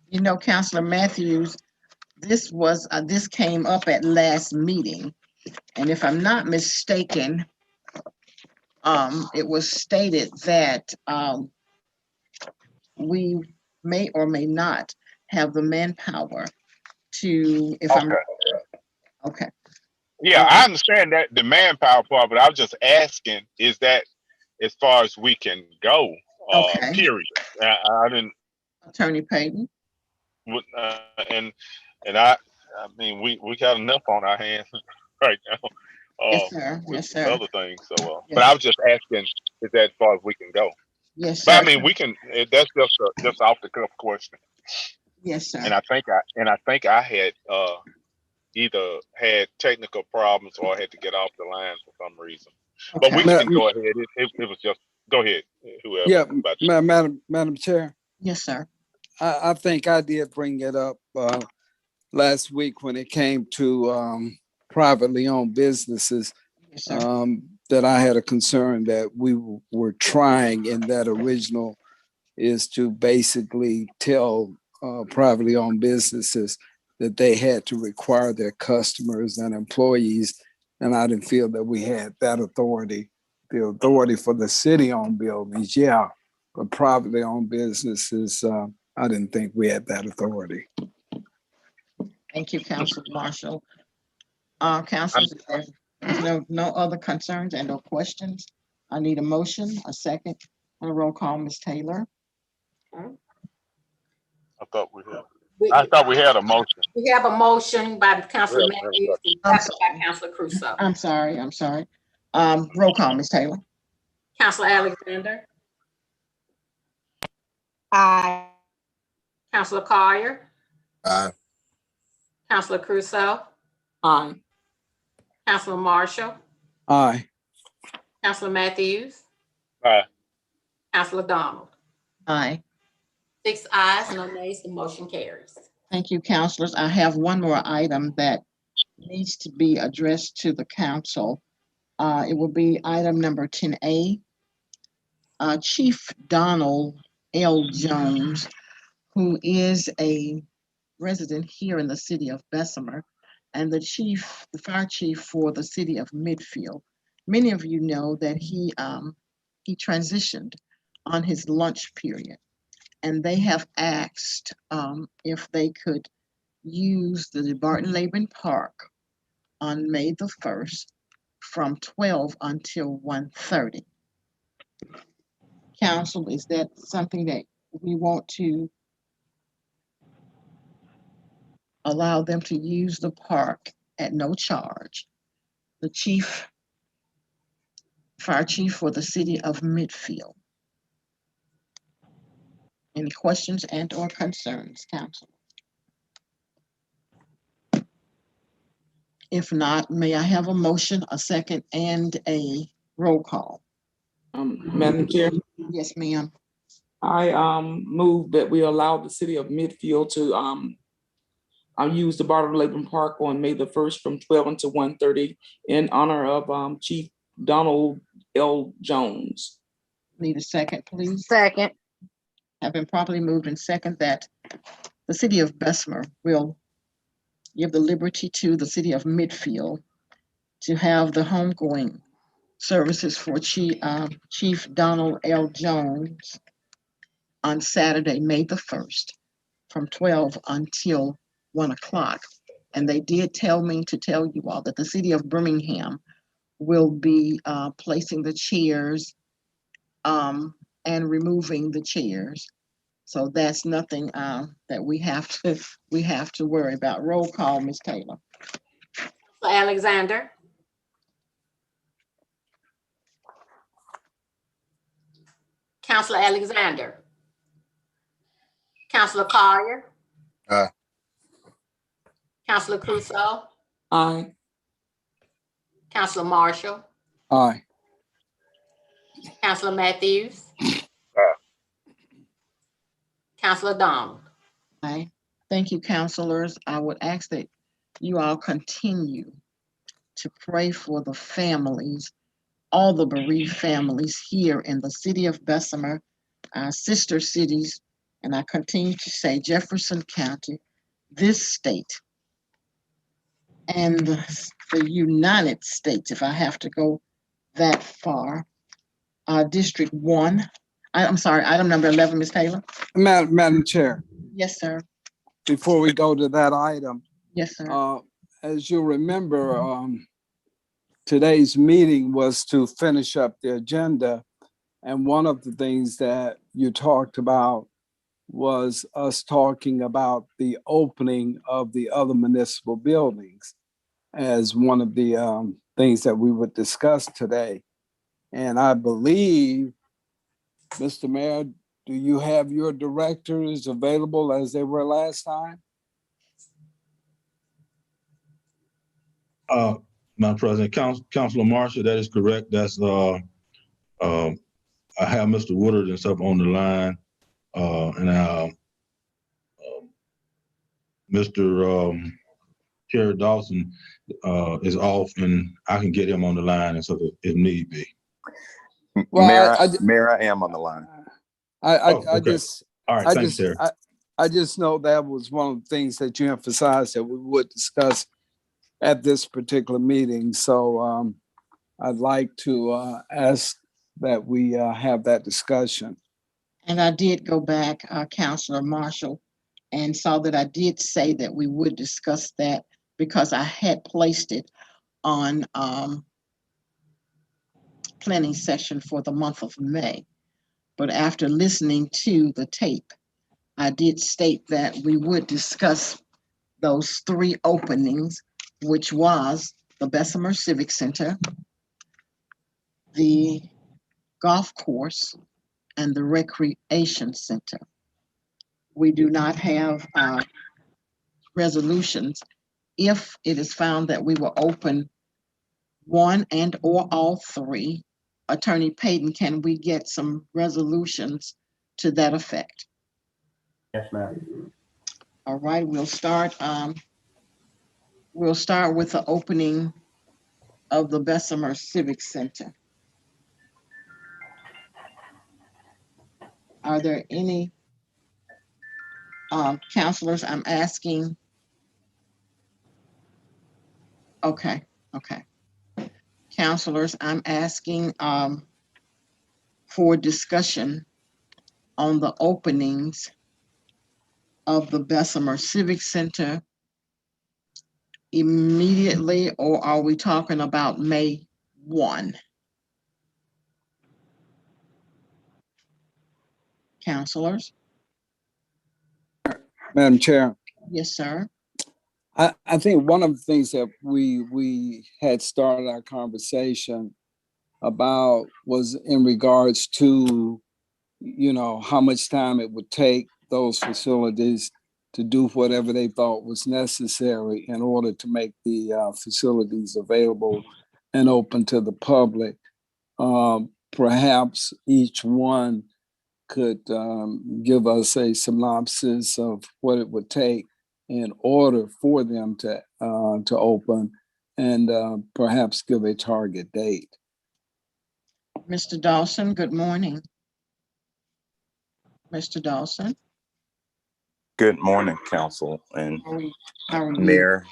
You know, Councilor Matthews, this came up at last meeting, and if I'm not mistaken, it was stated that we may or may not have the manpower to, if I'm okay. Yeah, I understand that the manpower part, but I was just asking, is that as far as we can go? Okay. Period. I didn't. Attorney Payton. And I mean, we got enough on our hands right now. Yes, sir. With Yes, sir. other things. So, Yes. but I was just asking, is that as far as we can go? Yes, sir. But I mean, we can. That's just off the cuff question. Yes, sir. And I think I had either had technical problems or I had to get off the line for some reason. Okay. But we can go ahead. It was just go ahead. Whoever. Yeah, Madam Chair. Yes, sir. I think I did bring it up last week when it came to privately owned businesses. Yes, sir. That I had a concern that we were trying in that original is to basically tell privately owned businesses that they had to require their customers and employees, and I didn't feel that we had that authority. The authority for the city-owned buildings, yeah, but privately owned businesses, I didn't think we had that authority. Thank you, Councilor Marshall. Councilors, there's no other concerns and or questions. I need a motion, a second, and a roll call, Ms. Taylor. I thought we had a motion. We have a motion by Councilor Yeah, Matthews and second by Councilor Crusoe. I'm sorry. Roll call, Ms. Taylor. Councilor Alexander. Aye. Councilor Collier. Aye. Councilor Crusoe. Aye. Councilor Marshall. Aye. Councilor Matthews. Aye. Councilor Donald. Aye. 6 ayes, no nays, the motion carries. Thank you, councilors. I have one more item that needs to be addressed to the council. It will be item number 10A. Chief Donald L. Jones, who is a resident here in the city of Bessemer, and the fire chief for the city of Midfield. Many of you know that he transitioned on his lunch period, and they have asked if they could use the Barton Laban Park on May the 1st from 12 until 1:30. Council, is that something that we want to allow them to use the park at no charge? The fire chief for the city of Midfield. Any questions and or concerns, council? If not, may I have a motion, a second, and a roll call? Madam Chair, Yes, ma'am. I move that we allow the city of Midfield to use the Barton Laban Park on May the 1st from 12 until 1:30 in honor of Chief Donald L. Jones. Need a second, please? Second. Have been properly moved and second that the city of Bessemer will give the liberty to the city of Midfield to have the homegoing services for Chief Donald L. Jones on Saturday, May the 1st, from 12 until 1 o'clock. And they did tell me to tell you all that the city of Birmingham will be placing the chairs and removing the chairs. So that's nothing that we have to worry about. Roll call, Ms. Taylor. Alexander. Counselor Alexander. Counselor Collier. Aye. Counselor Crusoe. Aye. Counselor Marshall. Aye. Counselor Matthews. Aye. Counselor Donald. Aye. Thank you, counselors. I would ask that you all continue to pray for the families, all the bereaved families here in the city of Bessemer, our sister cities, and I continue to say Jefferson County, this state, and the United States, if I have to go that far. District 1, I'm sorry, item number 11, Ms. Taylor. Madam Chair, Yes, sir. before we go to that item, Yes, sir. as you remember, today's meeting was to finish up the agenda. And one of the things that you talked about was us talking about the opening of the other municipal buildings as one of the things that we would discuss today. And I believe, Mr. Mayor, do you have your directors available as they were last time? Madam President, Councilor Marshall, that is correct. That's I have Mr. Woodard and stuff on the line, and Mr. Terry Dawson is off, and I can get him on the line and so if need be. Well, Mayor, I am on the line. Okay. just, All right, thanks, Terry. I just know that was one of the things that you emphasized that we would discuss at this particular meeting. So I'd like to ask that we have that discussion. And I did go back, Councilor Marshall, and saw that I did say that we would discuss that because I had placed it on planning session for the month of May. But after listening to the tape, I did state that we would discuss those 3 openings, which was the Bessemer Civic Center, the golf course, and the recreation center. We do not have resolutions. If it is found that we will open one and or all 3, Attorney Payton, can we get some resolutions to that effect? Yes, ma'am. All right, we'll start with the opening of the Bessemer Civic Center. Are there any counselors? I'm asking. Okay. Counselors, I'm asking for discussion on the openings of the Bessemer Civic Center immediately, or are we talking about May 1? Counselors? Madam Chair. Yes, sir. I think one of the things that we had started our conversation about was in regards to, how much time it would take those facilities to do whatever they thought was necessary in order to make the facilities available and open to the public. Perhaps each one could give us a synopsis of what it would take in order for them to open, and perhaps give a target date. Mr. Dawson, good morning. Mr. Dawson. Good morning, Council and How are you? Mayor.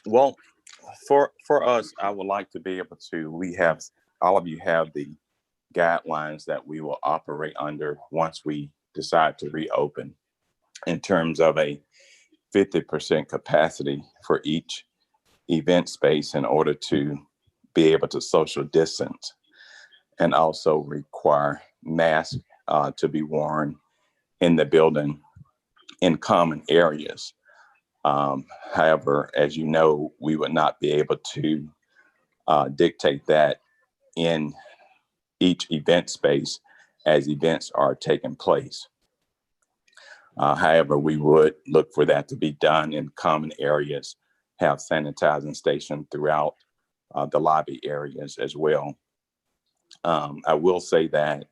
Well, for us, I would like to be able to, all of you have the guidelines that we will operate under once we decide to reopen, in terms of a 50% capacity for each event space in order to be able to social distance, and also require masks to be worn in the building in common areas. However, as you know, we would not be able to dictate that in each event space as events are taking place. However, we would look for that to be done in common areas, have sanitizing stations throughout the lobby areas as well. I will say that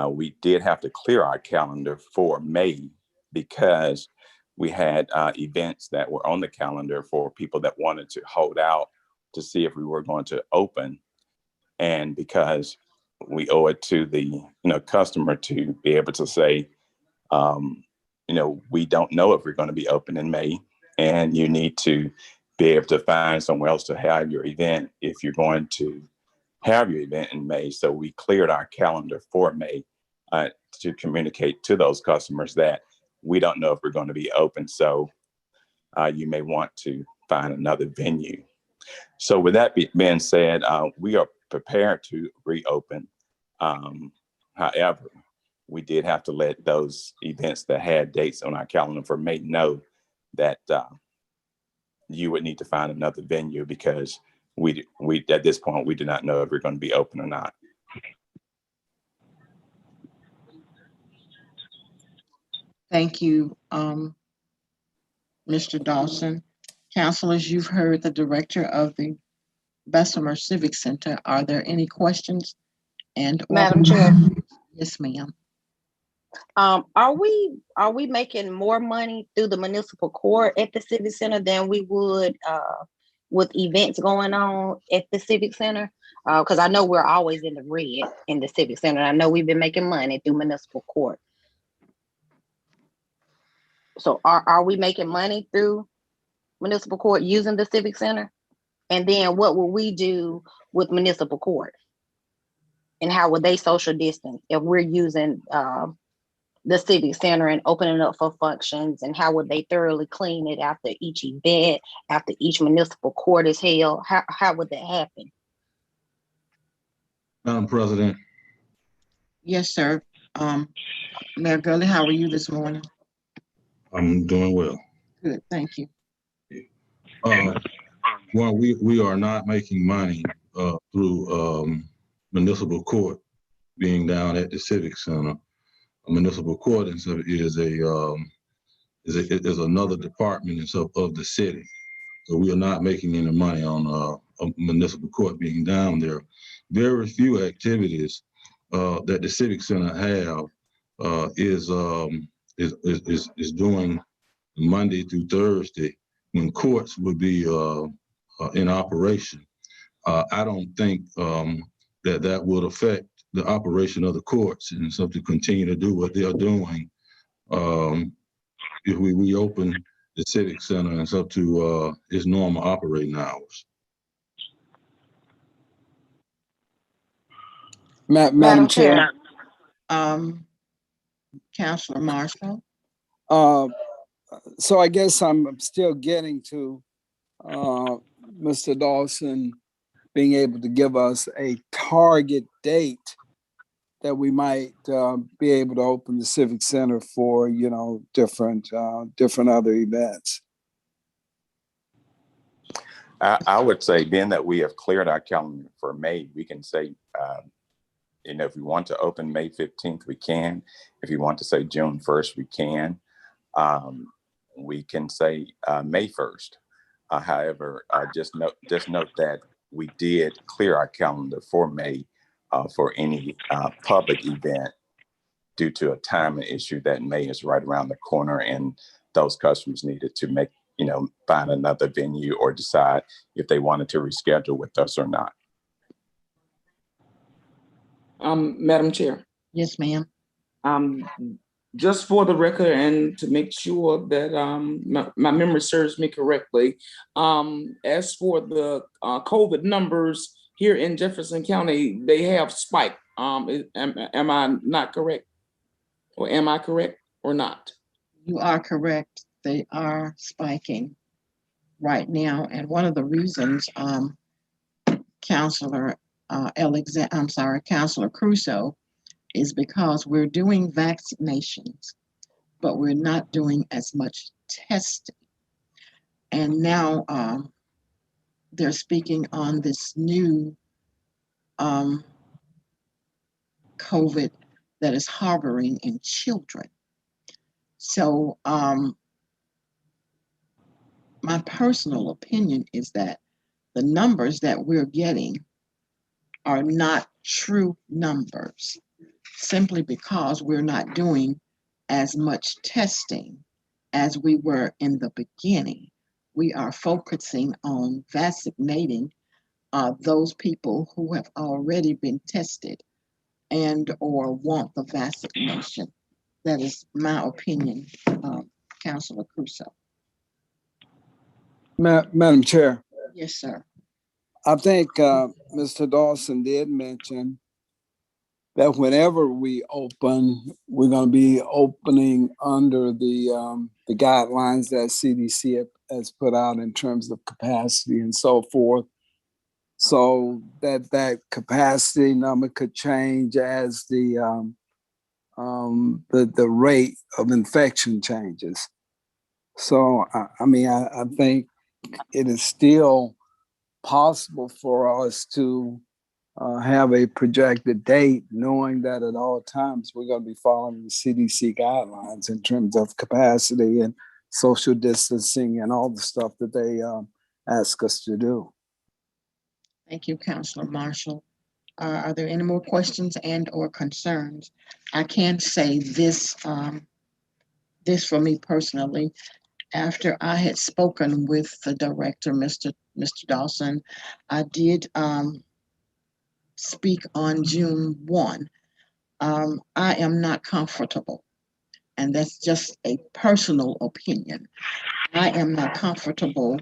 we did have to clear our calendar for May because we had events that were on the calendar for people that wanted to hold out to see if we were going to open. And because we owe it to the customer to be able to say, we don't know if we're going to be open in May, and you need to be able to find somewhere else to have your event if you're going to have your event in May. So we cleared our calendar for May to communicate to those customers that we don't know if we're going to be open. So you may want to find another venue. So with that being said, we are prepared to reopen. However, we did have to let those events that had dates on our calendar for May know that you would need to find another venue, because we at this point, we do not know if we're going to be open or not. Thank you, Mr. Dawson. Councilors, you've heard the director of the Bessemer Civic Center. Are there any questions? Madam Chair, Yes, ma'am. are we making more money through the municipal court at the Civic Center than we would with events going on at the Civic Center? Because I know we're always in the red in the Civic Center. I know we've been making money through municipal court. So are we making money through municipal court using the Civic Center? And then what will we do with municipal court? And how would they social distance if we're using the Civic Center and opening up for functions? And how would they thoroughly clean it after each event, after each municipal court is held? How would that happen? Madam President. Yes, sir. Mayor Gurley, how are you this morning? I'm doing well. Good, thank you. Well, we are not making money through municipal court being down at the Civic Center. A municipal court is another department of the city. So we are not making any money on a municipal court being down there. Very few activities that the Civic Center have is doing Monday through Thursday when courts would be in operation. I don't think that would affect the operation of the courts, and so to continue to do what they are doing. If we reopen the Civic Center and it's up to its normal operating hours. Madam Chair. Councilor Marshall. So I guess I'm still getting to Mr. Dawson being able to give us a target date that we might be able to open the Civic Center for, different other events. I would say, being that we have cleared our calendar for May, we can say, if we want to open May 15th, we can. If you want to say June 1st, we can. We can say May 1st. However, just note that we did clear our calendar for May for any public event due to a timing issue that May is right around the corner and those customers needed to make, find another venue or decide if they wanted to reschedule with us or not. Madam Chair. Yes, ma'am. Just for the record and to make sure that my memory serves me correctly, as for the COVID numbers here in Jefferson County, they have spiked. Am I not correct? Or am I correct or not? You are correct. They are spiking right now. And one of the reasons, Councilor Councilor Crusoe, is because we're doing vaccinations, but we're not doing as much testing. And now they're speaking on this new COVID that is harboring in children. So my personal opinion is that the numbers that we're getting are not true numbers, simply because we're not doing as much testing as we were in the beginning. We are focusing on vaccinating those people who have already been tested and or want the vaccination. That is my opinion, Councilor Crusoe. Madam Chair. Yes, sir. I think Mr. Dawson did mention that whenever we open, we're going to be opening under the guidelines that CDC has put out in terms of capacity and so forth. So that capacity number could change as the rate of infection changes. So I think it is still possible for us to have a projected date, knowing that at all times we're going to be following the CDC guidelines in terms of capacity and social distancing and all the stuff that they ask us to do. Thank you, Councilor Marshall. Are there any more questions and or concerns? I can say this, this for me personally. After I had spoken with the director, Mr. Dawson, I did speak on June 1. I am not comfortable, and that's just a personal opinion. I am not comfortable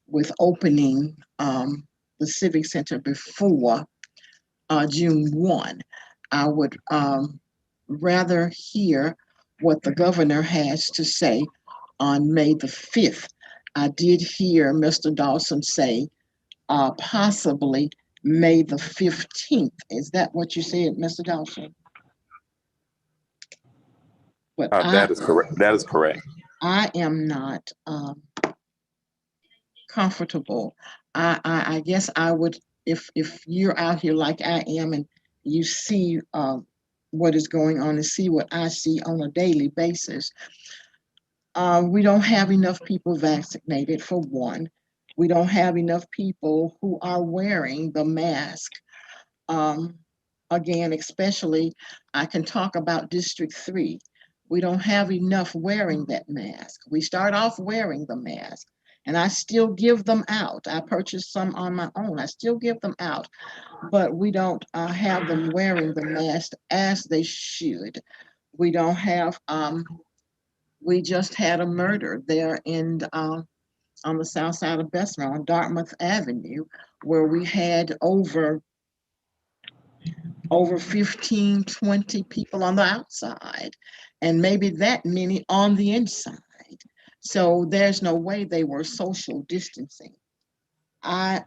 with opening the Civic Center before June 1. I would rather hear what the governor has to say on May the 5th. I did hear Mr. Dawson say possibly May the 15th. Is that what you said, Mr. Dawson? But That is correct. That is correct. I am not comfortable. I guess I would, if you're out here like I am and you see what is going on and see what I see on a daily basis, we don't have enough people vaccinated, for one. We don't have enough people who are wearing the mask. Again, especially, I can talk about District 3. We don't have enough wearing that mask. We start off wearing the mask, and I still give them out. I purchased some on my own. I still give them out, but we don't have them wearing the mask as they should. We don't have, we just had a murder there in on the south side of Bessemer on Dartmouth Avenue, where we had over 15, 20 people on the outside, and maybe that many on the inside. So there's no way they were social distancing. That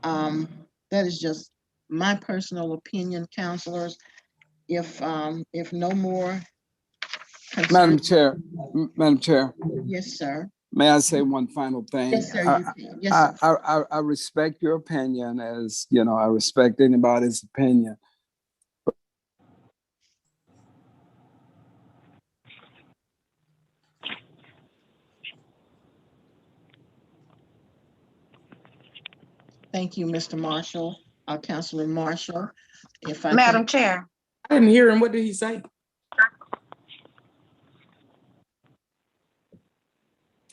is just my personal opinion, counselors. If no more Madam concerns. Chair. Yes, sir. May I say one final thing? Yes, sir. You can. Yes, sir. I respect your opinion, as you know, I respect anybody's opinion. Thank you, Mr. Marshall, Councilor Marshall. If I Madam Chair. I didn't hear him. What did he say?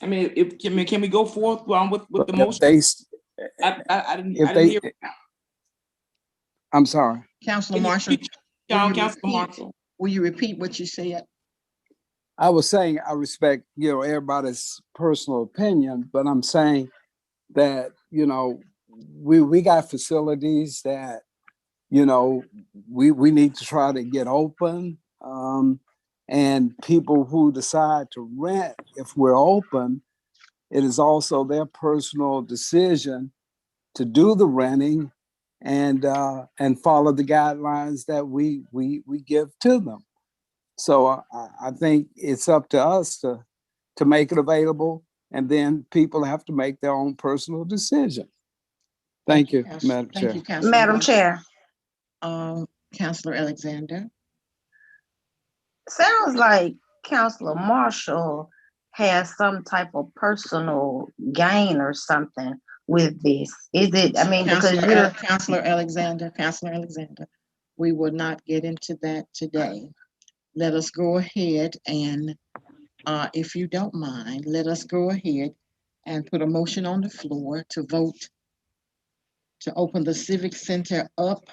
mean, can we go forth with the If motion? I didn't hear. I'm sorry. Councilor Marshall, Councilor Marshall. will you repeat what you said? I was saying I respect, everybody's personal opinion, but I'm saying that, we got facilities that, we need to try to get open. And people who decide to rent, if we're open, it is also their personal decision to do the renting and follow the guidelines that we give to them. So I think it's up to us to make it available, and then people have to make their own personal decision. Thank you, Madam Chair. Thank you, Councilor. Madam Chair, Councilor Alexander. sounds like Councilor Marshall has some type of personal gain or something with this. Is it, I mean, because you're Councilor Alexander, we will not get into that today. Let us go ahead and, if you don't mind, let us go ahead and put a motion on the floor to vote to open the Civic Center up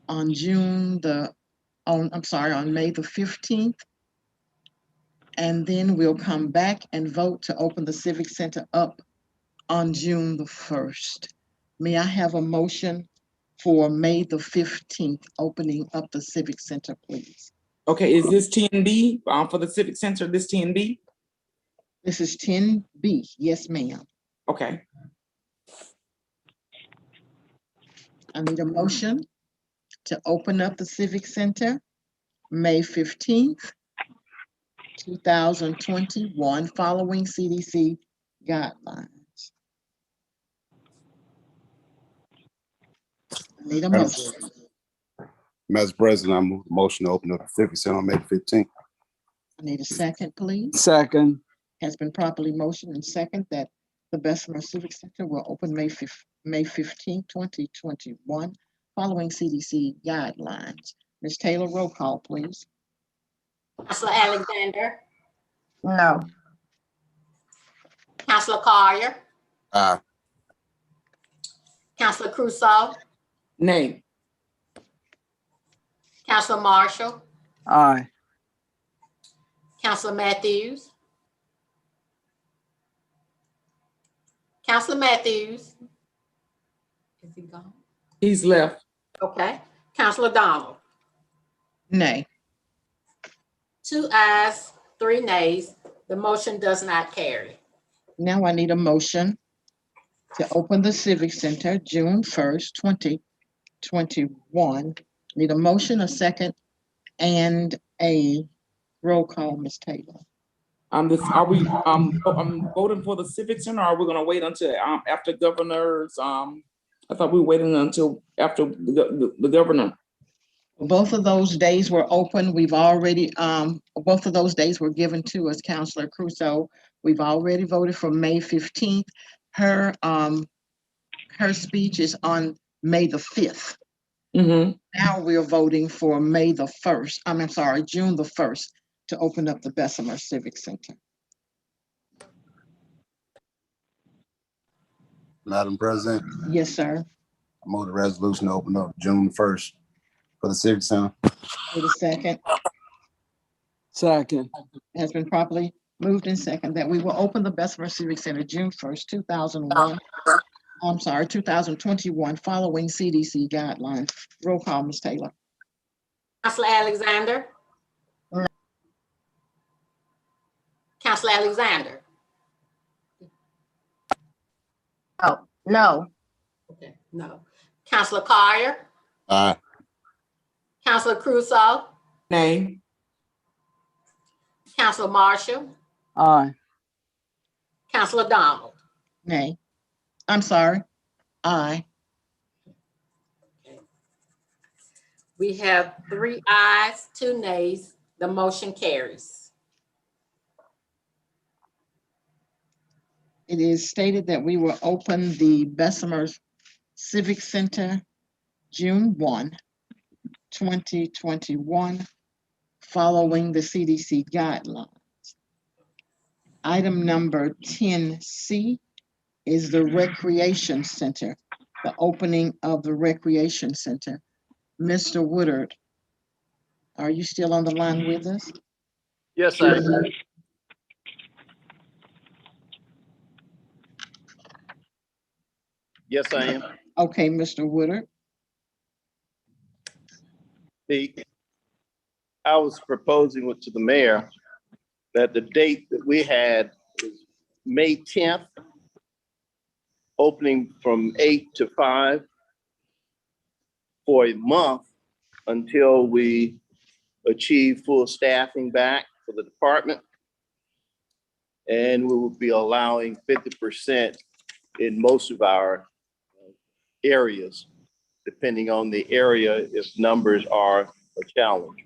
on on May the 15th. And then we'll come back and vote to open the Civic Center up on June the 1st. May I have a motion for May the 15th, opening up the Civic Center, please? Okay, is this 10B for the Civic Center, this 10B? This is 10B, yes, ma'am. Okay. I need a motion to open up the Civic Center May 15th, 2021, following CDC guidelines. I need a motion. Madam President, I move the motion to open up the Civic Center on May 15th. I need a second, please. Second. Has been properly motioned and second that the Bessemer Civic Center will open May 15, 2021, following CDC guidelines. Ms. Taylor, roll call, please. Councilor Alexander, no. Councilor Collier, Aye. Councilor Crusoe, Nay. Councilor Marshall, Aye. Councilor Matthews, Councilor Matthews. Is he gone? He's left. Okay. Councilor Donald. Nay. 2 ayes, 3 nays. The motion does not carry. Now I need a motion to open the Civic Center June 1st, 2021. Need a motion, a second, and a roll call, Ms. Taylor. Are we voting for the Civic Center, or are we gonna wait until after governor's? I thought we were waiting until after the governor. Both of those days were open. We've already, both of those days were given to us, Councilor Crusoe. We've already voted for May 15th. Her speech is on May the 5th. Mm-hmm. Now we're voting for May the 1st. I'm sorry, June the 1st to open up the Bessemer Civic Center. Madam President. Yes, sir. I move the resolution to open up June 1st for the Civic Center. Need a second. Second. Has been properly moved and second that we will open the Bessemer Civic Center June 1st, 2021, following CDC guidelines. Roll call, Ms. Taylor. Councilor Alexander. No. Councilor Alexander. Oh, no. Okay, no. Councilor Collier. Aye. Councilor Crusoe. Nay. Councilor Marshall. Aye. Councilor Donald. Nay. I'm sorry. Aye. We have 3 ayes, 2 nays. The motion carries. It is stated that we will open the Bessemer Civic Center June 1, 2021, following the CDC guidelines. Item number 10C is the recreation center, the opening of the recreation center. Mr. Woodard, are you still on the line with us? Yes, I am. Yes, I am. Okay, Mr. Woodard. I was proposing to the mayor that the date that we had was May 10th, opening from 8 to 5 for a month until we achieve full staffing back for the department. And we will be allowing 50% in most of our areas, depending on the area, if numbers are a challenge.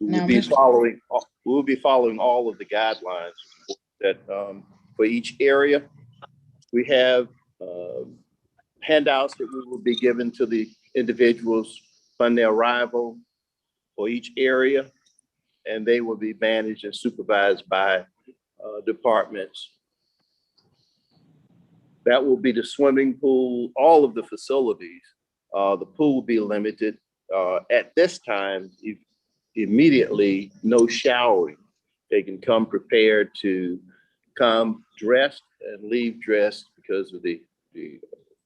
We will be following all of the guidelines that for each area. We have handouts that we will be given to the individuals on their arrival for each area, and they will be managed and supervised by departments. That will be the swimming pool, all of the facilities. The pool will be limited. At this time, immediately, no showering. They can come prepared to come dressed and leave dressed because of the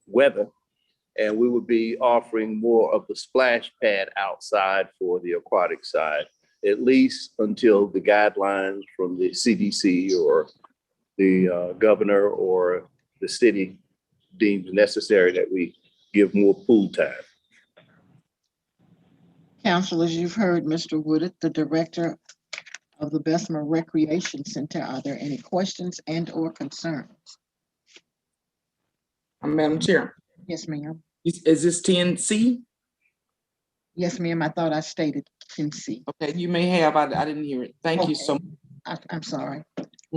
weather. And we would be offering more of the splash pad outside for the aquatic side, at least until the guidelines from the CDC or the governor or the city deems necessary that we give more pool time. Councilors, you've heard Mr. Woodard, the director of the Bessemer Recreation Center. Are there any questions and or concerns? Madam Chair. Yes, ma'am. Is this 10C? Yes, ma'am. I thought I stated 10C. Okay, you may have. I didn't hear it. Thank you so much. I'm sorry.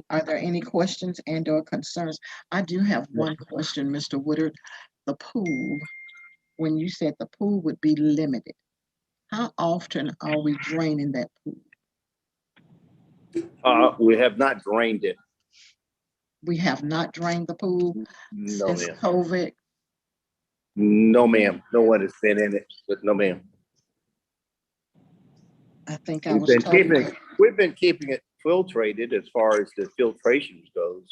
Are there any questions and or concerns? I do have one question, Mr. Woodard. The pool, when you said the pool would be limited, how often are we draining that pool? We have not drained it. We have not drained the pool since COVID? No, ma'am. No one has been in it, but no, ma'am. I think I was told. We've been keeping it filtrated as far as the filtration goes.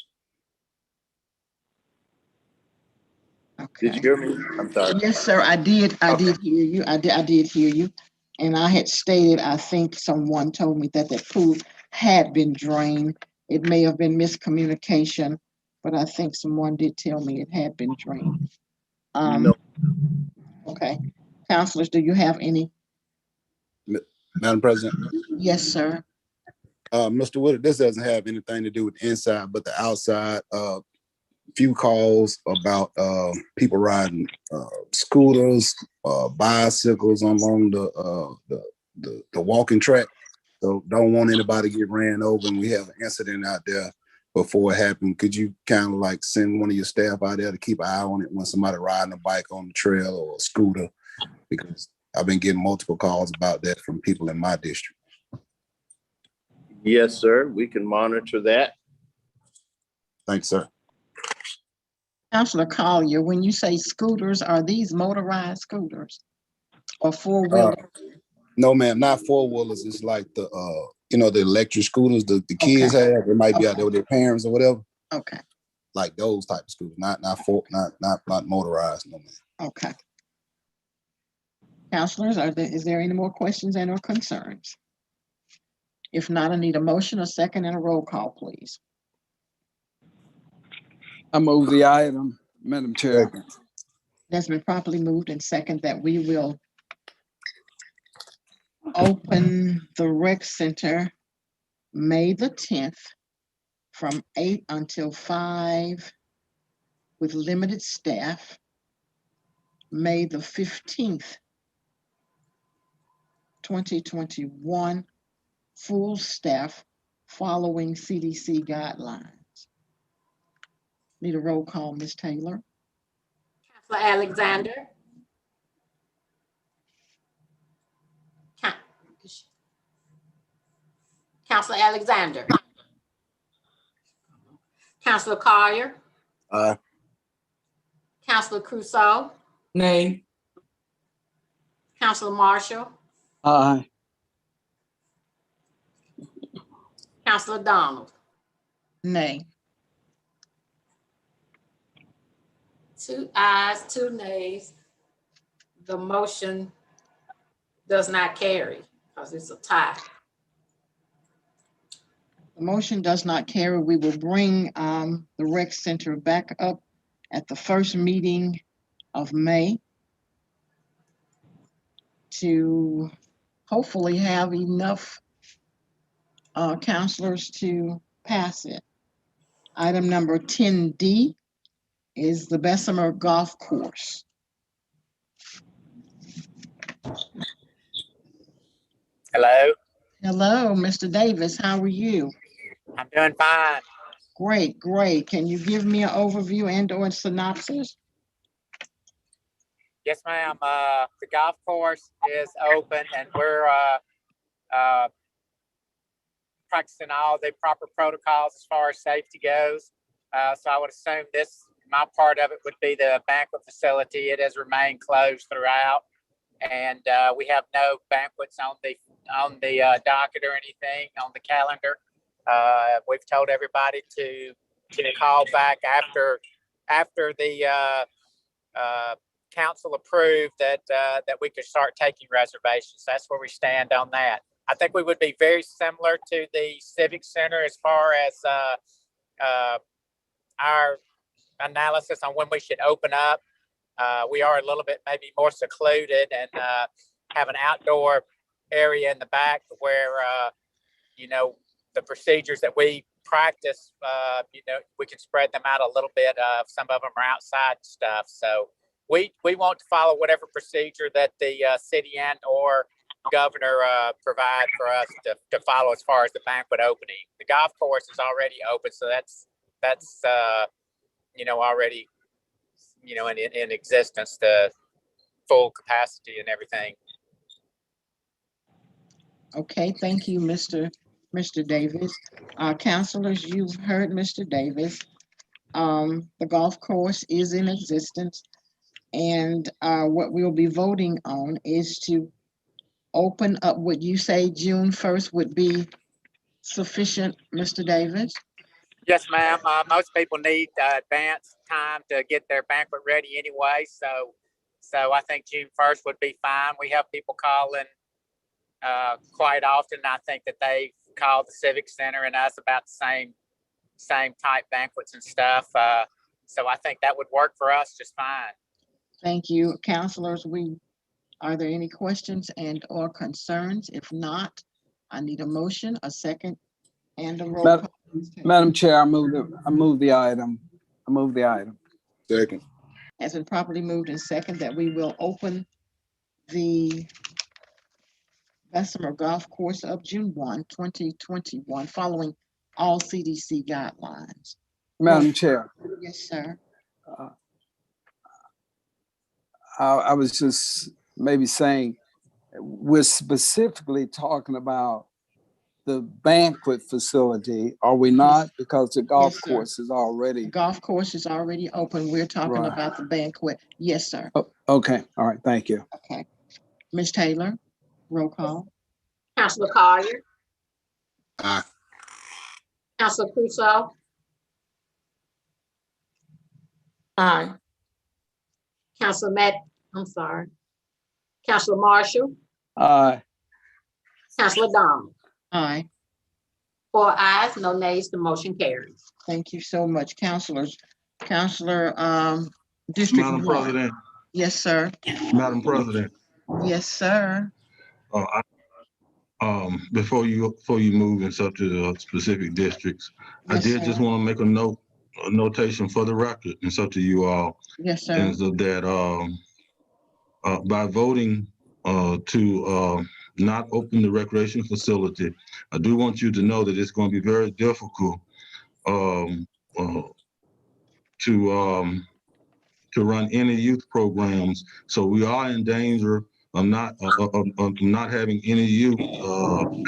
Okay. Did you hear me? I'm sorry. Yes, sir. I did hear you. I did hear you. And I had stated, I think someone told me that the pool had been drained. It may have been miscommunication, but I think someone did tell me it had been drained. No. Okay. Councilors, do you have any? Madam President? Yes, sir. Mr. Woodard, this doesn't have anything to do with the inside, but the outside. Few calls about people riding scooters, bicycles along the walking track. So don't want anybody to get ran over, and we have an incident out there before it happened. Could you kind of like send one of your staff out there to keep an eye on it when somebody riding a bike on the trail or a scooter? Because I've been getting multiple calls about that from people in my district. Yes, sir. We can monitor that. Thanks, sir. Councilor Collier, when you say scooters, are these motorized scooters or four-wheelers? No, ma'am, not four-wheelers. It's like the the electric scooters the kids have. They might be out there with their parents or whatever. Okay. Like those type of scooters, not motorized, no, ma'am. Okay. Councilors, is there any more questions and or concerns? If not, I need a motion, a second, and a roll call, please. I move the item, Madam Chair. That's been properly moved and second that we will open the rec center May the 10th from 8 until 5 with limited staff. May the 15th, 2021, full staff following CDC guidelines. Need a roll call, Ms. Taylor. Councilor Alexander. Counselor Alexander. Counselor Collier. Aye. Counselor Crusoe. Nay. Counselor Marshall. Aye. Counselor Donald. Nay. 2 ayes, 2 nays. The motion does not carry because it's a tie. The motion does not carry. We will bring the rec center back up at the first meeting of May to hopefully have enough counselors to pass it. Item number 10D is the Bessemer Golf Course. Hello, Hello, Mr. Davis. How are you? I'm doing fine. Great, great. Can you give me an overview and/or synopsis? Yes, ma'am. The golf course is open and we're practicing all the proper protocols as far as safety goes. So I would assume my part of it would be the banquet facility. It has remained closed throughout, and we have no banquets on the docket or anything on the calendar. We've told everybody to call back after the council approved that we could start taking reservations. That's where we stand on that. I think we would be very similar to the Civic Center as far as our analysis on when we should open up. We are a little bit maybe more secluded and have an outdoor area in the back where, the procedures that we practice, we can spread them out a little bit. Some of them are outside stuff. So we want to follow whatever procedure that the city and or governor provide for us to follow as far as the banquet opening. The golf course is already open, so that's already in existence, the full capacity and everything. Okay, thank you, Mr. Davis. Councilors, you've heard Mr. Davis. The golf course is in existence, and what we'll be voting on is to open up. Would you say June 1st would be sufficient, Mr. Davis? Yes, ma'am. Most people need advance time to get their banquet ready anyway, so I think June 1st would be fine. We have people calling quite often. I think that they've called the Civic Center and us about the same type banquets and stuff. So I think that would work for us just fine. Thank you, councilors. Are there any questions and or concerns? If not, I need a motion, a second, and a roll call. Madam Chair, I move the item. Second. Has been properly moved and second that we will open the Bessemer Golf Course up June 1, 2021, following all CDC guidelines. Madam Chair. Yes, sir. I was just maybe saying, we're specifically talking about the banquet facility, are we not? Because the golf Yes, sir. course is already. The golf course is already open. We're talking Right. about the banquet. Yes, sir. Oh, okay, all right, thank you. Okay. Ms. Taylor, roll call. Counselor Collier. Aye. Counselor Crusoe. Aye. Counselor Marshall. Aye. Counselor Donald. Aye. 4 ayes, no nays, the motion carries. Thank you so much, councilors. Counselor, District Madam 1. President, Yes, sir. Madam President, Yes, sir. before you move and stuff to the specific districts, I Yes, did sir. just want to make a notation for the record and stuff to you all. Yes, sir. And so that by voting to not open the recreation facility, I do want you to know that it's going to be very difficult to run any youth programs. So we are in danger not having any youth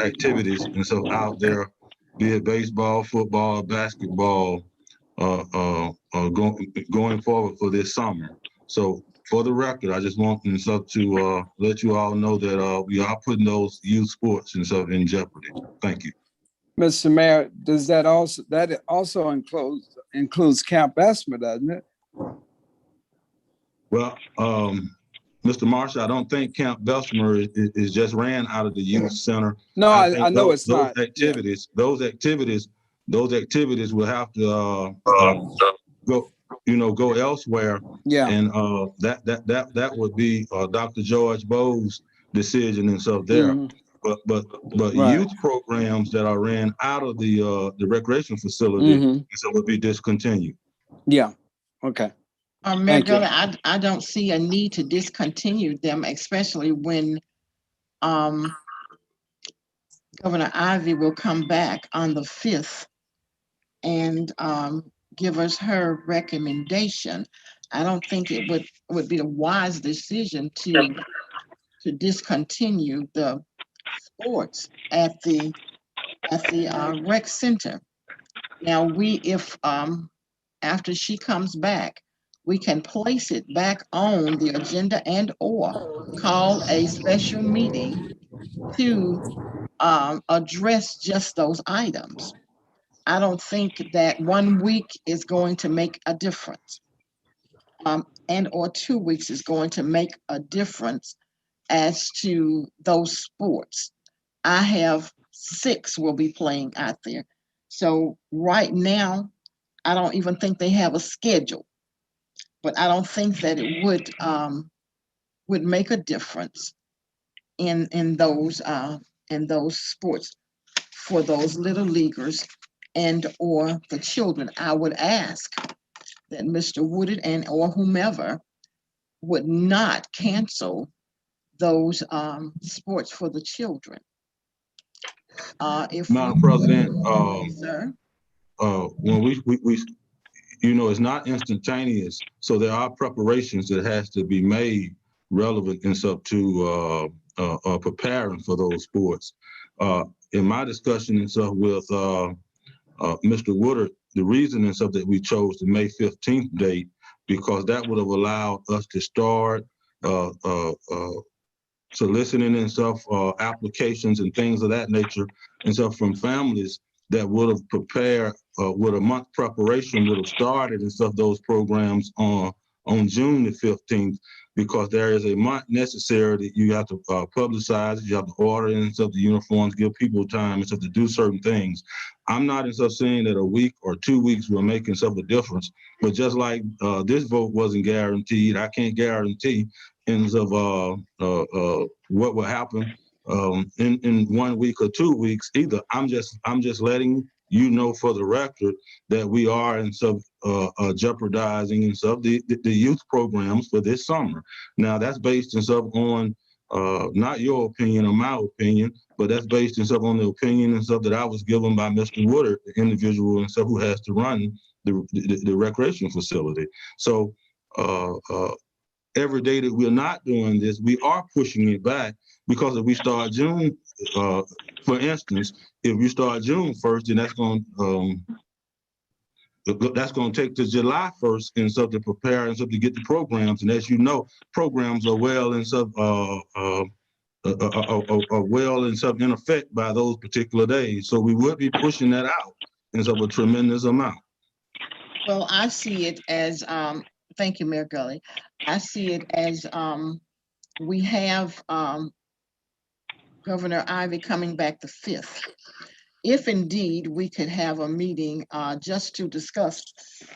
activities and stuff out there, be it baseball, football, basketball, going forward for this summer. So for the record, I just want and stuff to let you all know that we are putting those youth sports and stuff in jeopardy. Thank you. Mr. Mayor, does that also includes Camp Bessemer, doesn't it? Well, Mr. Marshall, I don't think Camp Bessemer is just ran out of the youth center. No, I know those, it's not. Activities, yeah. Those activities will have to go elsewhere. Yeah. And that would be Dr. George Bowe's decision and stuff there. Mm-hmm. But right. Youth programs that are ran out of the recreation facility mm-hmm. so would be discontinued. Yeah. Okay. Mayor Gully, I don't see a need to discontinue them, especially when Governor Ivey will come back on the 5th and give us her recommendation. I don't think it would be a wise decision to discontinue the sports at the rec center. Now if after she comes back, we can place it back on the agenda and or call a special meeting to address just those items. I don't think that 1 week is going to make a difference. And or 2 weeks is going to make a difference as to those sports. I have 6 will be playing out there. So right now, I don't even think they have a schedule, but I don't think that it would make a difference in those sports for those little leaguers and or the children. I would ask that Mr. Woodard and or whomever would not cancel those sports for the children. Madam President, sir, when we it's not instantaneous, so there are preparations that has to be made relevant and stuff to preparing for those sports. In my discussion and stuff with Mr. Woodard, the reason and stuff that we chose the May 15th date, because that would have allowed us to start soliciting and stuff, applications and things of that nature and stuff from families that would have prepared with a month preparation, would have started and stuff those programs on June the 15th, because there is a month necessary that you have to publicize, you have to order and stuff, the uniforms, give people time and stuff to do certain things. I'm not in stuff saying that a week or 2 weeks will make stuff a difference, but just like this vote wasn't guaranteed, I can't guarantee ends of what will happen in 1 week or 2 weeks either. I'm just letting you know for the record that we are in some jeopardizing and stuff the youth programs for this summer. Now that's based and stuff on not your opinion or my opinion, but that's based and stuff on the opinion and stuff that I was given by Mr. Woodard, the individual and stuff who has to run the recreation facility. So every day that we're not doing this, we are pushing it back, because if we start June, for instance, if we start June 1st, then that's going to take to July 1st and stuff to prepare and stuff to get the programs. And as you know, programs are well and stuff are well and stuff in effect by those particular days. So we would be pushing that out in such a tremendous amount. Well, I see it as thank you, Mayor Gully. I see it as we have Governor Ivey coming back the 5th. If indeed we could have a meeting just to discuss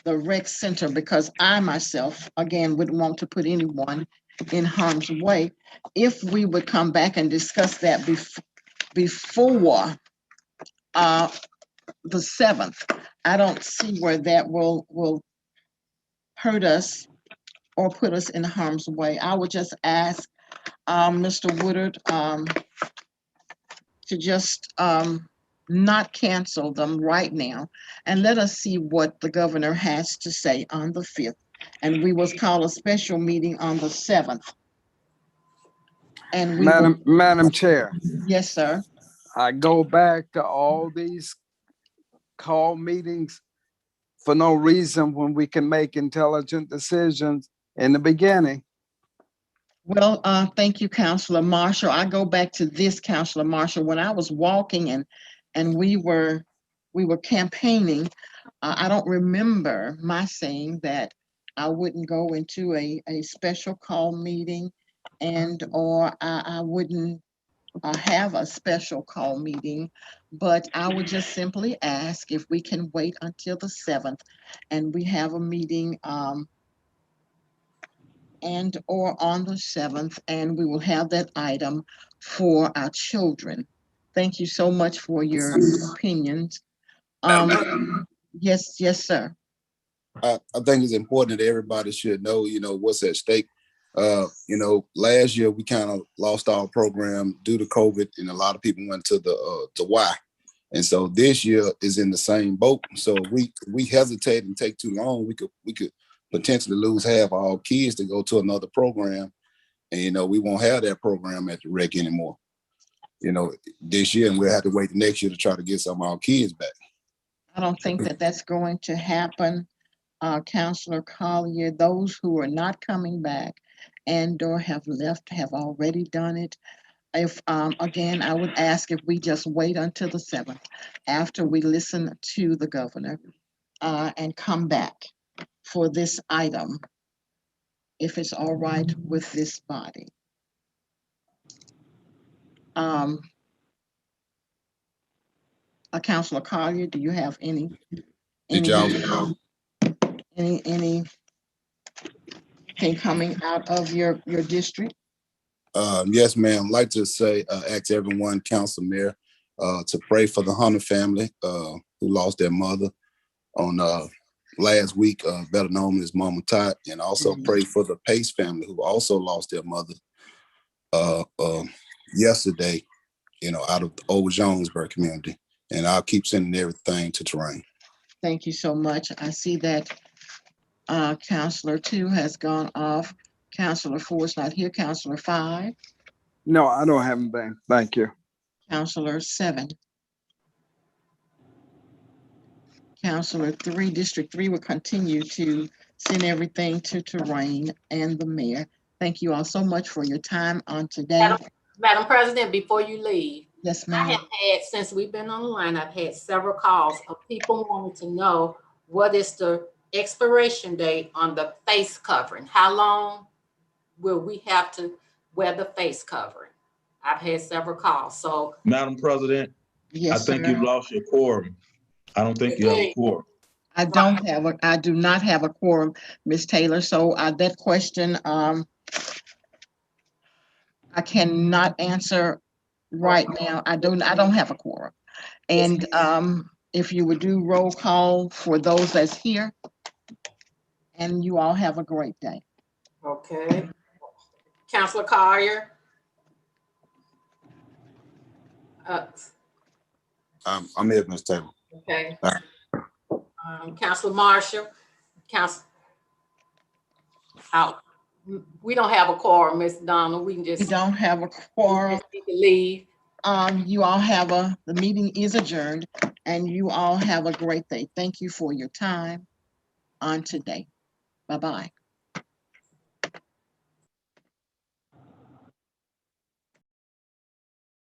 the rec center, because I myself, again, wouldn't want to put anyone in harm's way. If we would come back and discuss that before the 7th, I don't see where that will hurt us or put us in harm's way. I would just ask Mr. Woodard to just not cancel them right now, and let us see what the governor has to say on the 5th. And we will call a special meeting on the 7th. And we will, Madam Chair, yes, sir. I go back to all these call meetings for no reason when we can make intelligent decisions in the beginning. Well, thank you, Councilor Marshall. I go back to this, Councilor Marshall. When I was walking and we were campaigning, I don't remember my saying that I wouldn't go into a special call meeting or I wouldn't have a special call meeting, but I would just simply ask if we can wait until the 7th and we have a meeting and or on the 7th, and we will have that item for our children. Thank you so much for your opinions. Yes, sir. I think it's important that everybody should know, what's at stake. Last year we kind of lost our program due to COVID, and a lot of people went to the Y. And so this year is in the same boat. So we hesitate and take too long, we could potentially lose half our kids to go to another program. And we won't have that program at the rec anymore. This year, and we'll have to wait the next year to try to get some of our kids back. I don't think that that's going to happen, Councilor Collier. Those who are not coming back and or have left have already done it. If again, I would ask if we just wait until the 7th after we listen to the governor and come back for this item, if it's all right with this body. Councilor Collier, do you have anything coming out of your district? Yes, ma'am. I'd like to say, ask everyone, Council Mayor, to pray for the Hunter family who lost their mother on last week, better known as Mama Tot, and also pray for the Pace family who also lost their mother yesterday, out of the Old Jonesburg community. And I'll keep sending everything to Terrain. Thank you so much. I see that Councilor 2 has gone off. Councilor 4 is not here. Councilor 5. No, I don't have anything. Thank you. Councilor 7. Councilor 3, District 3 will continue to send everything to Terrain and the mayor. Thank you all so much for your time on today. Madam President, before you leave, yes, I ma'am. have had, since we've been on the line, I've had several calls of people wanting to know what is the expiration date on the face covering? How long will we have to wear the face covering? I've had several calls. So, Madam President, yes, I think sir. you've lost your quorum. I don't think you have a quorum. I do not have a quorum, Ms. Taylor. So that question, I cannot answer right now. I don't have a quorum. And if you would do roll call for those that's here, and you all have a great day. okay. Councilor Collier. I'm here, Ms. Taylor. Okay. Councilor Marshall. We don't have a quorum, Ms. Donald. We can just. We don't have a quorum. Leave. You all have the meeting is adjourned, and you all have a great day. Thank you for your time on today. Bye-bye.